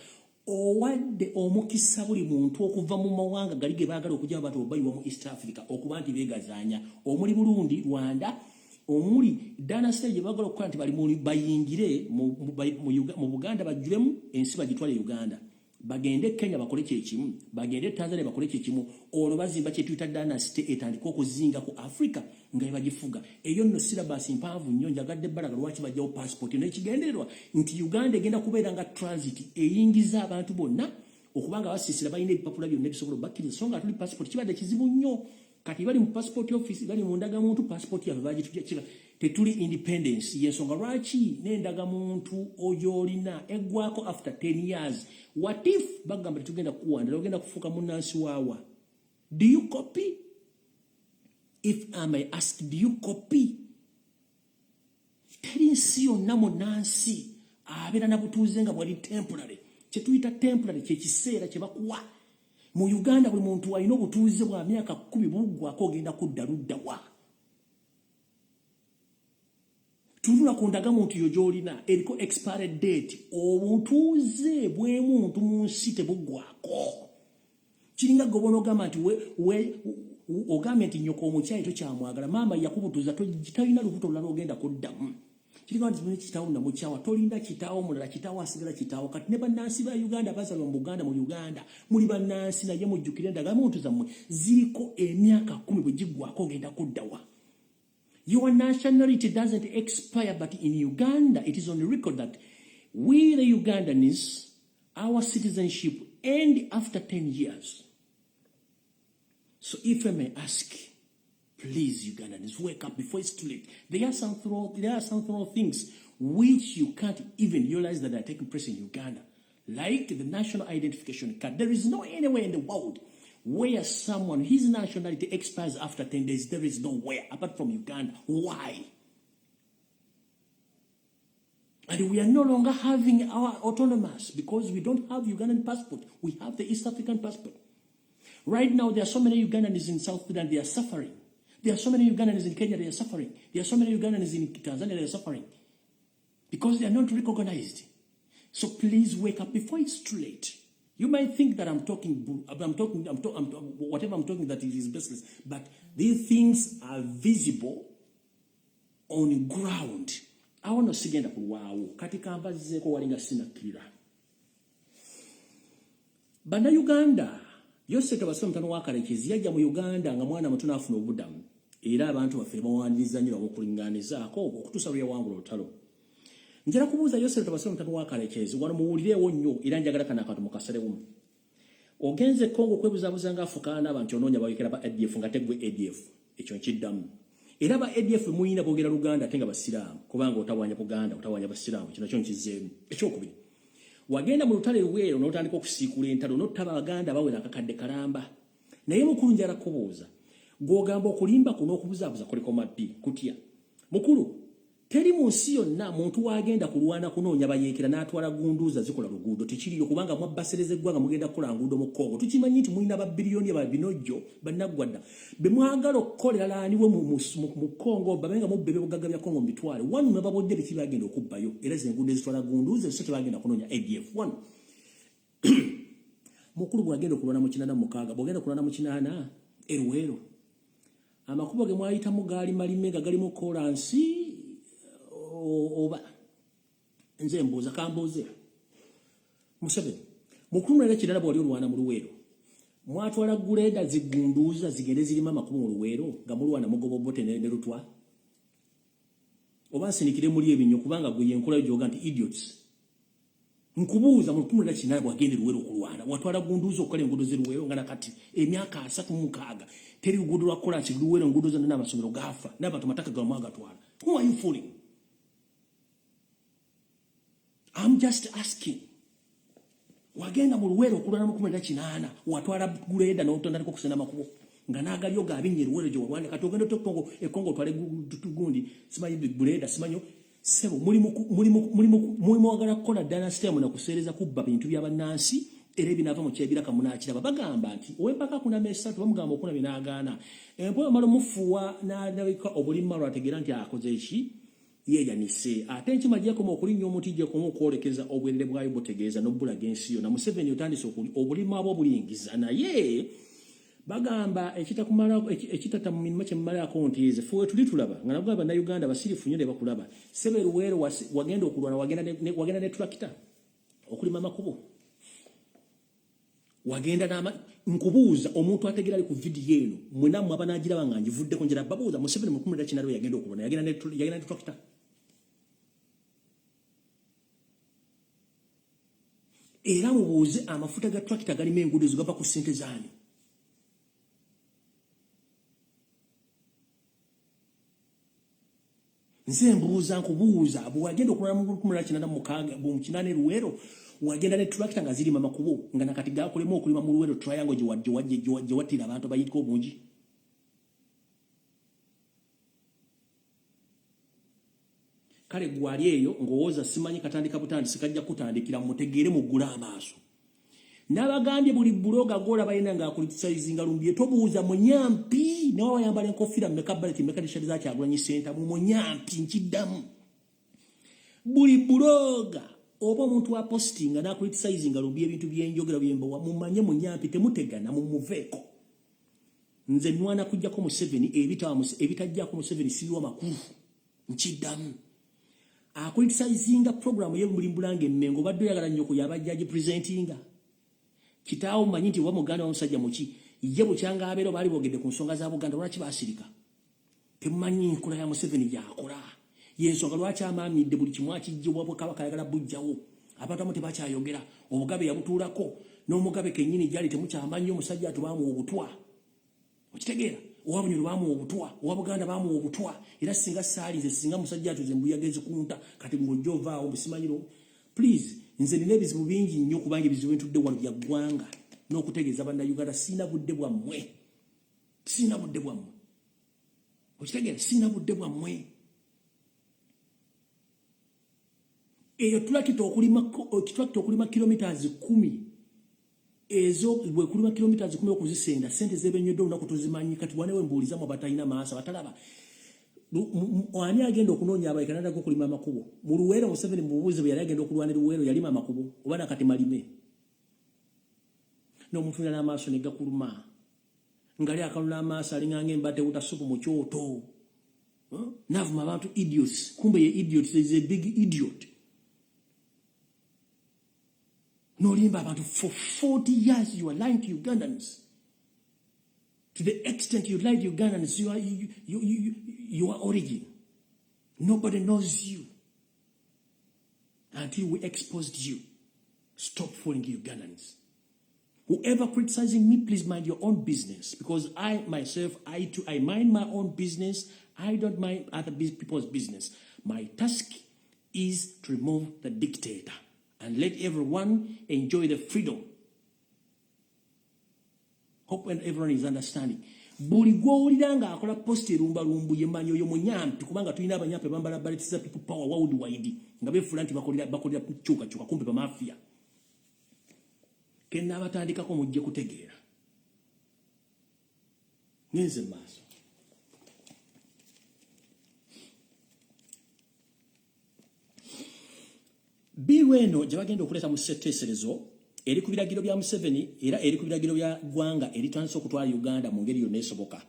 owadde omukisa buli muntu okuva mu mawanga gali ge baagala okujja abantu obayiwa mu East Africa okuba nti beegazaanya omuli Burundi, Rwanda, omuli dynasty gye baagala okukola nti bali bayingire mu Buganda bajjulemu ensi bagitwale Uganda. Bagende Kenya bakole kyekimu, bagende Tanzania bakole kyekimu, olwo bazimba kye tuyita dynasty etandika okuzinga ku Africa nga bagifuga. Eyo nno syllabus mpanvu nnyo njagadde bbalaga lwaki bajjawo passport n'ekigendererwa nti Uganda egenda kubeera nga transit eyingiza abantu bonna okubanga basiisira balina ebipapula byonna ebisobola obakkiriza so nga tuli passport kibadde kizibu nnyo. Kati bali mu passport office bali mu ndagamuntu passport yabwe bagitujja tetuli independence yensonga lwaki nendaga muntu oyolina eggwako after 10 years. What if bagamba tugenda kuwanda ogenda kufuka munansi wawa? Do you copy? If I may ask, do you copy? Teri nsi yonna munansi abeera na butuuze nga bwali temporary. Kye tuyita temporary kye kiseera kye bakuwa. Mu Uganda buli muntu alina obutuuze bwa myaka 10 buggwako ogenda kudda ludda wa. Tunula kundaga muntu yojolina eriko expiry date obutuuze bwe muntu mu nsi tebuggwako. Kiringa gobono gamba nti we ogambye nti nyoko omukyayi tokyamwagala maama yakubutuuza talina lubuto lulala ogenda kuddamu. Kiringa nti kitaawo na mukyawa tolinda kitaawo mulala kitaawo asigala kitaawo kati ne bannansi ba Uganda bazalwa mu Buganda mu Uganda muli bannansi naye mujjukire endaga muntu zammwe ziriko emyaka 10 bwe giggwako ogenda kuddawa. Your nationality doesn't expire, but in Uganda, it is on the record that we, the Ugandans, our citizenship end after 10 years. So if I may ask, please, Ugandans, wake up before it's too late. There are some things which you can't even realize that are taking place in Uganda, like the national identification card. There is no anywhere in the world where someone, his nationality expires after 10 days. There is nowhere apart from Uganda. Why? And we are no longer having our autonomous because we don't have Ugandan passport. We have the East African passport. Right now, there are so many Ugandans in South Sudan, they are suffering. There are so many Ugandans in Kenya, they are suffering. There are so many Ugandans in Tanzania, they are suffering. Because they are not recognized. So please wake up before it's too late. You might think that whatever I'm talking that it is baseless, but these things are visible on ground. I want to sigenda kulwawo katika ambazeko walinga sina kira. Banda Uganda yose tabasoma mtano wakalekezi yajja mu Uganda nga mwana mutuna afuna obudamu era abantu baffe bawandiza nyira okulinganizaako okutusalya wangu lotalo. Njala kubuuza yose tabasoma mtano wakalekezi wano muwulirewo nnyo era njagala kana akantu mukasalewo. Ogenze Kongo kwebuzabuza nga afukana abantu onoonya bawekera ba ADF nga tegwe ADF ekyo nkiddamu. Era ba ADF muyina bogera Luganda ate nga basiraamu kubanga otawanya Buganda otawanya basiraamu kino kyo nkizeemu. Ekyokubiri wagenda mu lutale Luweero n'otandika okusiikula entalo n'ottaba Abaganda bawera akakadde kalamba. Naye mukulu njala kubuuza gw'ogamba okulimba kuno okubuzaabuza kuliko maddi kutya. Mukulu teri mu nsi yonna muntu wagenda kulwana kunoonya bayeekera n'atwala gunduuza zikola luguudo tekiriyo kubanga mwabbasereza eggwanga mugenda kukola nguudo mu Kongo. Tukimanyi nti mulina babbiliyoni babinojjo bannaggwadda be mwagala okukolera laaniwe mu Kongo babenga mubbebe bugagga bya Kongo mbitwale wanu ne babodde biki bagenda okubbayo era zenguudo ezitwala gunduuza so tebagenda kunoonya ADF wanu. Mukulu bwagenda okulwana mu 86 bwagenda okulwana mu 8 Eruweero amakubo ge mwayitamu gaali malime nga galimu kolansi oba nze mbuuza kambuuze Museveni mukulu era kirala bwali olwana mu Luweero mwatwala guleda zigunduuza zigende zirima amakubo mu Luweero nga mulwana mugobo bote ne Lutwa oba nsinikire muli ebinyo kubanga gwe yenkola joga nti idiots. Nkubuuza mukulu era kirala bwagende Luweero okulwana watwala gunduuza okukola enguudo z'Luweero nga nakati emyaka 36 teri luguudo lwa kolansi Luweero enguudo zonna n'amasomero gafa n'abantu mataka ga mwagatwala. Who are you fooling? I'm just asking. Wagenda mu Luweero okulwana mu 18 watwala guleda n'otondako kusena makubo nga nagalyo gabinye Luweero gye walwane kati ogenda Kongo Kongo twale gundi simanyi guleda simanyo sebo muri mwagala kukola dynasty mu nakusereza kubba bintu by'abannansi era binava mu kyebiraka munaakiraba bagamba nti owempaka kuna mesatu bamugamba okuna binagaana empoyo malo mufuwa n'alabika obulimma lwategeera nti akoze eki yeyanise ate nkimajjako mu okulinnya omutijja komu okwolekeza obwerere bwayo butegeeza n'obbulaga ensi yo na Museveni otandise obulimma abo bulingiza naye bagamba ekitata mu mirimu kyemmalaako nti eze fuwe tuli tulaba nga nabwo bannayuganda basirifu nnyo ne bakulaba Sebe Luweero wagenda okulwana wagenda ne tractor okulima amakubo wagenda nkubuuza omuntu ategera ali ku vidiyo eno mwenammwe abanaagiraba nga ngivuddeko njala babuuza Museveni mu 19 yagenda okulwana yagenda ne tractor. Era mubuuze amafuta ga tractor galima enguudo zigava ku ssente zaani. nze mbuuza nkubuuza bwagenda okulala mu 16 Luweero wagenda ne tractor nga zirima makubo nga nakati gakolemu okulima mu Luweero triangle gye wattira abantu abayitiko obungi. Kale gwali eyo ngowooza simanyi katandika butandisi kajja kutandikira mutegeere muggula amaaso. N'abagambye buli buloga gola bayina ng'akulitisayizinga lumbye tobuuza munyampi nawe wayambala enkofiira mmeka baleti mmeka tishati za Kyagulanyi Center mu munyampi nkiddamu. Buli buloga oba omuntu wa postinga n'akulitisayizinga lumbye ebintu by'enjogera by'embowa mumanye munyampi temutegana mu muveeko. Nze nwana kujjako mu 7 ebitajjako mu 7 sibiwa makulu nkiddamu. Akulitisayizinga program y'emulimbulange emmengo badde oyagala nnyo kuyabajjaji presentinga. Kitaawo manyi nti wa Muganda wa musajja muki ye bukyanga abeero baali boogedde ku nsonga za Buganda lwaki baasirika. Temumanyi nkola ya Museveni gy'akola. Y'ensonga lwaki amaamidde buli kimu akijjibwa Kabaka ayagala bujjawo. Abantu abamu tebakyayogera obugabe yabutuulako n'omugabe kennyini gyali temukyamanyi omusajja atubaamu obutwa. Okitegeera owa Bunyoro baamu obutwa owa Buganda baamu obutwa era singa saalize singa musajja atuze mbuyagezi kunta kati ng'ojja ovaawo busimanyiro. Please nze nina ebizibu bingi nnyo kubanga ebizibu ntudde wano bya ggwanga n'okutegeeza bannayuganda sina budde bwammwe. Okitegeera sina budde bwammwe. Eyo tulakita okulima kilometers 10 ezo bwe kulima kilometers 10 okuzisenda sente z'ebenyoddo olunaku tuzimanyi kati wanewe mbuulizamu abatalina maasa batalaba. Ani agenda okunoonya abayikanada okulima amakubo mu Luweero Museveni mubuuze bwe yali agenda okulwanira Luweero yalima amakubo oba nakati malime n'omuntu yali amaaso ne gakuluma ngali akalula amaaso alinganga embate utasupu mu kyoto navuma abantu idiots kumbe ye idiot is a big idiot. Nolimba abantu for 40 years you are lying to Ugandans. To the extent you lied to Ugandans, your origin. Nobody knows you until we exposed you. Stop fooling Ugandans. Whoever criticizing me, please mind your own business. Because I myself, I mind my own business. I don't mind other people's business. My task is to remove the dictator and let everyone enjoy the freedom. Hope and everyone is understanding. Buli gw'owulira ng'akola post erumbalumbu yemanyi oyo munyampi kubanga tulina abanyampi bambala baletiza people power worldwide nga beefula nti bakolera kyuka kumbe ba mafia. Kenna abatandikako mujje kutegeera. Ngenze maaso. Biweno gye bagenda okuleeta mu ssetteeserezo eri ku biragiro bya Museveni era eri ku biragiro bya ggwanga eritandise okutwala Uganda mu ngeri yonna esoboka.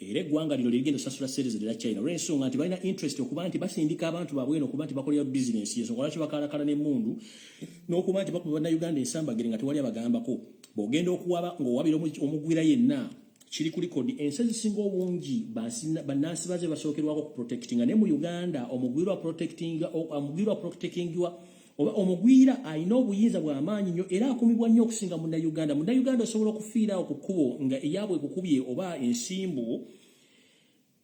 Era eggwanga lino ligenda osasula series lya China olw'ensonga nti balina interest okuba nti basindika abantu baabwe eno okuba nti bakolera business yeso lwaki bakalakala n'emmundu n'okuba nti bakuba bannayuganda ensambagire nga tewali abagambako bw'ogenda okuwaba ng'owabira omugwira yenna kiri ku likodi ensi ezisinga obungi bannansi baze basookerwako ku protectinga ne mu Uganda omugwira protectingwa oba omugwira alina obuyinza bw'amaanyi nnyo era akumibwa nnyo okusinga munnayuganda. Munnayuganda osobola okufiirawo ku kkubo nga eyaabwe kukubye oba ensimbu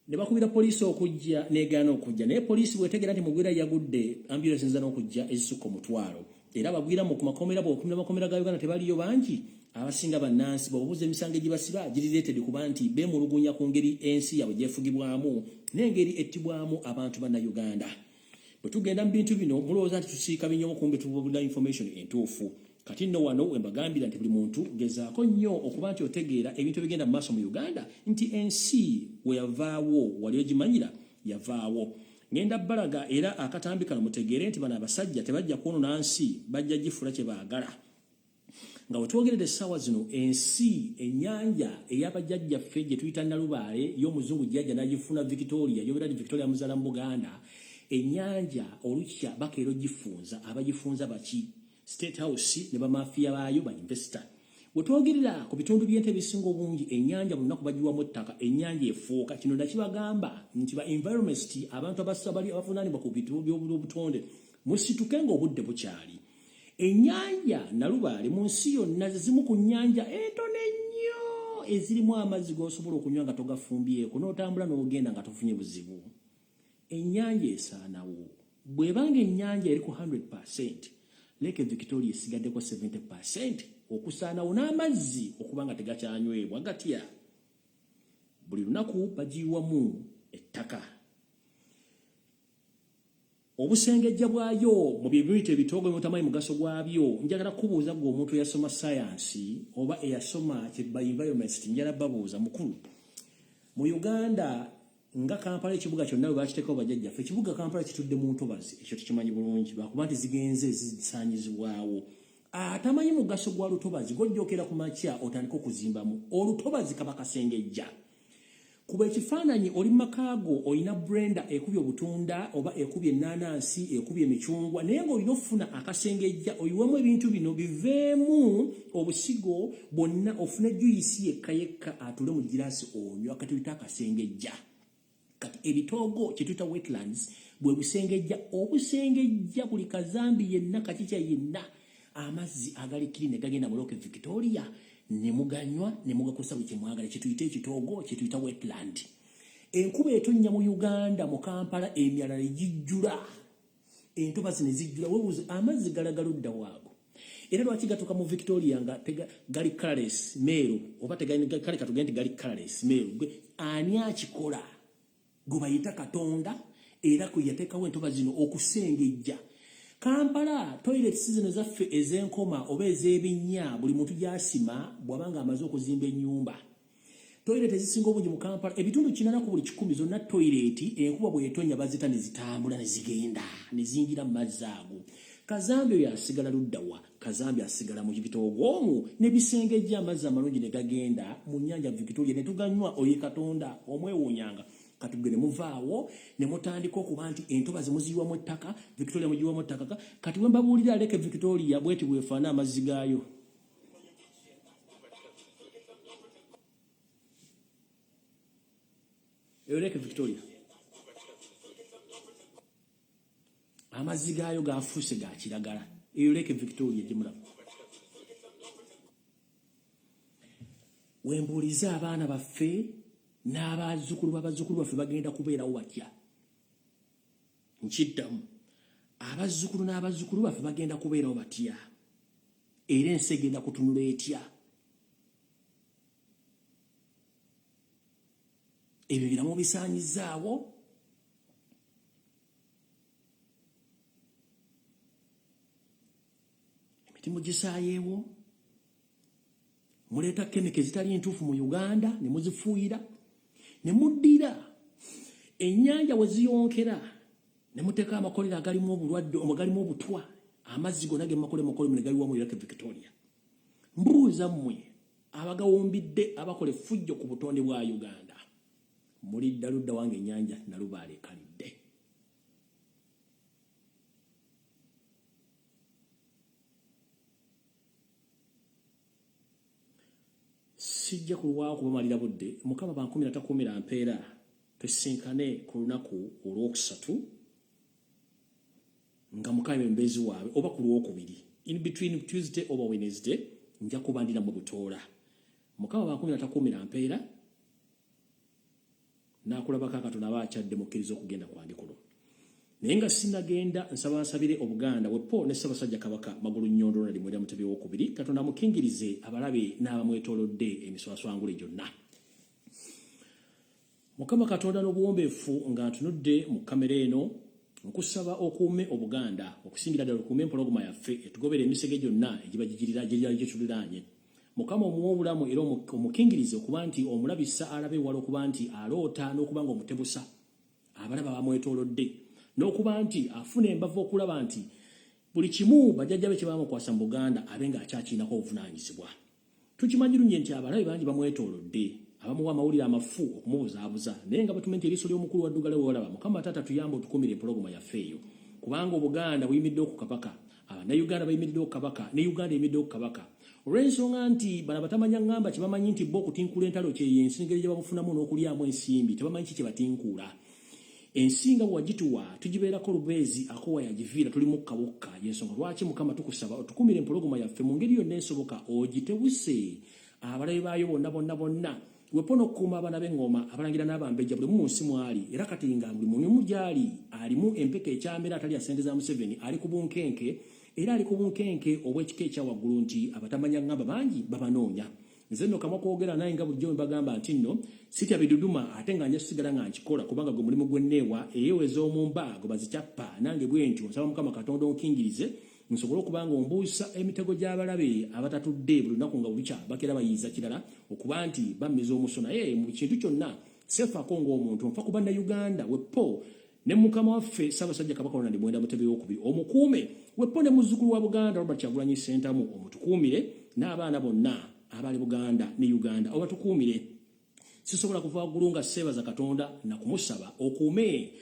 ne bakubira poliisi okujja n'egaana okujja naye poliisi bw'etegeera nti mugwira yagudde ambulance nza n'okujja ezisukka omutwalo era abagwira mu makomera bw'okumira amakomera ga Uganda tebaliyo bangi abasinga bannansi bw'obuuza emisango egibasiba girireetedi kuba nti beemulugunya ku ngeri ensi yaabwe gyefugibwamu n'engeri ettibwamu abantu bannayuganda. Bwe tugenda mu bintu bino mulowooza nti tusiika binyomo kumbe tubula information entuufu. Kati nno wano we mbagambira nti buli muntu gezaako nnyo okuba nti otegeera ebintu ebigenda mu maaso mu Uganda nti ensi we yavaawo wali ogimanyira yavaawo. Ngenda balaga era akatambi kano mutegeere nti bano abasajja tebajja kwonoona nsi bajja gifula kye baagala. Nga we twogeredde essaawa zino ensi ennyanja ey'abajjajjaffe gye tuyita Nalubaale y'omuzungu gyajja n'agifuna Victoria yobera nti Victoria muzaala mu Buganda. Ennyanja olukya bakeero gifunza abagifunza baki State House ne bamafiya baayo ba investor. Bwe twogerera ku bitundu by'ente ebisinga obungi ennyanja buli lunaku bagiwamu ettaka ennyanja efuuka kino nakibagamba nti ba environment abantu abavunaanibwa ku bitundu by'obutonde musituke ng'obudde bukyali. Ennyanja Nalubaale mu nsi yonna zimu ku nnyanja entono ennyo ezirimu amazzi g'osobola okunywa nga togafumbyeko n'otambula n'ogenda nga tofunye buzibu. ennyanja esaanawo bw'ebanga ennyanja eri ku 100%, Lake Victoria esigaddeko 70% okusaanawo n'amazzi okuba nga tegakyanywebwa gatya. Buli lunaku bagiyiwamu ettaka. Obusengejja bwayo mu bibiyita ebitoogo mutamanyi mugaso gwabyo, njagala kubuuza gwe omuntu eyasoma sayansi oba eyasoma environment, njala babuuza mukulu. Mu Uganda nga Kampala ekibuga kyonna bwe bakiteekawo bajjajjaffe, ekibuga Kampala kitudde mu ntobazi, ekyo tukimanyi bulungi, lwakuba nti zigenze zisaanyizibwawo. Atamanyi mugaso gwa lutobazi gojjokera ku makya otandika okuzimbamu. Olutobazi kaba kasengejja. Kuba ekifaananyi oli makaago olina blender ekubye obutunda oba ekubye ennaanansi ekubye emicungwa, naye ng'olina okufuna akasengejja oyiwemu ebintu bino biveemu obusigo bwonna, ofune juyisi yekka yekka atule mu giraasi onywa, kati tuyita akasengejja. Kati ebitoogo kye tuyita wetlands bwe busengejja, obusengejja buli kazambi yenna kakikya yenna amazzi agali kirine gagenda mu Lake Victoria ne muganywa ne mugakozesa buli kye mwagala, kye tuyita ekitoogo kye tuyita wetland. Enkuba etonnya mu Uganda mu Kampala emyala ne gijjula, entobazi ne zijjula, webuuze amazzi galagaludda waago. Era lwaki gatuuka mu Victoria nga gali colourless meeru oba kale katugende gali colourless meeru, ani akikola? Gwe bayita Katonda era kwe yateekawo entobazi zino okusengejja. Kampala toilet season zaffe ez'enkoma oba ez'ebinnya buli muntu gy'asima bw'abanga amaze okuzimba ennyumba. Toilet ezisinga obungi mu Kampala ebitundu 80 ku buli 100 zonna toilet enkuba bw'etonnya bazita ne zitambula ne zigenda ne zinjira mu mazzi ago. Kazambi oyo asigala luddawa? Kazambi asigala mu bitoogo omwo ne bisengejja amazzi amalungi ne gagenda mu nnyanja Victoria ne tuganywa. Oye Katonda omwewuunyanga. Kati gwe ne muvaawo ne mutandika okuba nti entobazi muziyiwamu ettaka, Victoria mugiyiwamu ettaka. Kati we mbabuulira Lake Victoria bweti bwefaana amazzi gaayo. Eyo Lake Victoria amazzi gaayo gafuuse ga kiragala. Eyo Lake Victoria gye mulaba. Wembuuliza abaana baffe n'abazzukulu baffe bagenda kubeerawo batya. Nkiddamu, abazzukulu n'abazzukulu baffe bagenda kubeerawo batya, era ensi egenda kutunula etya. Ebyo biramu bisaanyizaawo. Emiti mugisaayeewo, muleeta kemiko ezitali ntuufu mu Uganda ne muzifuuyira, ne muddira ennyanja we ziyonkera ne muteeka amakolero agalimu obulwadde galimu obutwa, amazzi gonna ge makolero ne galiwamu Lake Victoria. Mbuuza mmwe abagawumbidde abakola effujjo ku butonde bwa Uganda, mulidda ludda wange ennyanja Nalubaale ekalidde. Sijja kulwawo kubamalira budde. Mukama bankumi natakuumira mpeera tusinkane ku lunaku olwokusatu nga Mukama embezi waabe oba ku lwokubiri, in between Tuesday oba Wednesday nja kuba ndina mu Butoola. Mukama bankumi natakuumira mpeera n'akulabako akatono aba akyadde mukkiriza okugenda kwange kuno. Naye nga sinagenda nsabire Obuganda wepo ne Ssaabasajja Kabaka Magulu Nnyondolo na Limwera Mutebi w'okubiri, Katonda mukingirize abalabe n'abamwetoolodde emiswaswangule gyonna. Mukama Katonda n'obuwombeefu nga ntunudde mu kamera eno nkusaba okuume Obuganda, okusingira ddala okuume empologoma yaffe etugobera emisege gyonna egiba gigirira gye tuliraanye. Mukama omuwa obulamu era omukingirize okuba nti omulabisa alabe wala okuba nti aloota n'okuba nga omutebusa abalaba bamwetoolodde, n'okuba nti afuna embavu okulaba nti buli kimu bajjajjabe kye bamukwasa mu Buganda abe ng'akyakiinako obuvunaanyizibwa. Tukimanyi lunye nti abalabe bangi bamwetoolodde, abamuwa amawulire amafu okumubuzaabuza, naye nga batume nti eriiso ly'omukulu wa ddugala we walaba. Mukama Taata tuyambe otukumire empologoma yaffe eyo, kubanga Obuganda buyimiddeko ku kabaka, Abannayuganda bayimiddeko ku kabaka, ne Uganda eyimiddeko ku kabaka. Olw'ensonga nti bano batamanya ngamba kye bamanyi nti bo okutinkula entalo kye y'ensingeri gye babufunamu n'okulyamu ensimbi, tebamanyi ki kye batinkuula. Ensinga bwagituwa tugibeerako lubeezi akowa yagiviira tuli mukkawokka. Y'ensonga lwaki Mukama tukusaba otukumire empologoma yaffe mu ngeri yonna ensoboka, ogitebuse abalabe baayo bonna wepono kuma abana b'engoma abalangira n'abambejja buli munsi mwali era kati nga buli muntu gyali alimu empeke ekyamera atali asente za Museveni ali ku bunkenke era ali ku bunkenke obw'ekika ekya waggulu nti abatamanya ngamba bangi babanoonya nze nno kamwa kwogera naye nga bulijjo mbagamba nti nno sitya biduduma ate nga nja kusigala nga nkikola kubanga gwe mulimu gwenneewa eyeeweza omumba gwe bazikyappa nange bwe ntyo nsaba Mukama Katonda onkingirize nsobole okubanga ombuusa emitego gy'abalabe abatatudde buli lunaku nga bulikya bakera bayiiza kirala okuba nti bammiza omuso naye mu kintu kyonna seefaako ng'omuntu nfa ku bannayuganda wepo ne mukama waffe Ssaabasajja Kabaka Ronald Muwenda Mutebi II omukuume wepo ne muzzukulu wa Buganda Robert Kyagulanyi Ssentamu omutukuumire n'abaana bonna abali Buganda ne Uganda obatukuumire sisobola kuva waggulu nga seebaza Katonda na kumusaba okuume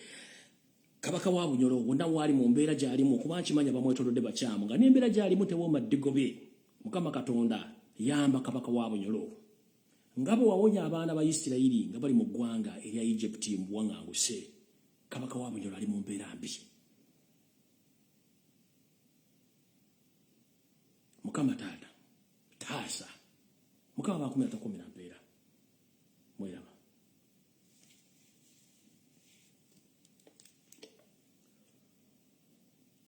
Kabaka wa Bunyoro wonna wali mu mbeera gy'alimu kuba nkimanya bamwetoolodde bakyamu nga n'embeera gy'alimu tewooma ddigobe Mukama Katonda yamba Kabaka wa Bunyoro nga bwe wawonya abaana ba Isirayiri nga bali mu ggwanga erya Egypt mu buwaŋŋanguse Kabaka wa Bunyoro ali mu mbeera mbi Mukama taata taasa Mukama bakumira takumira mbeera mweraba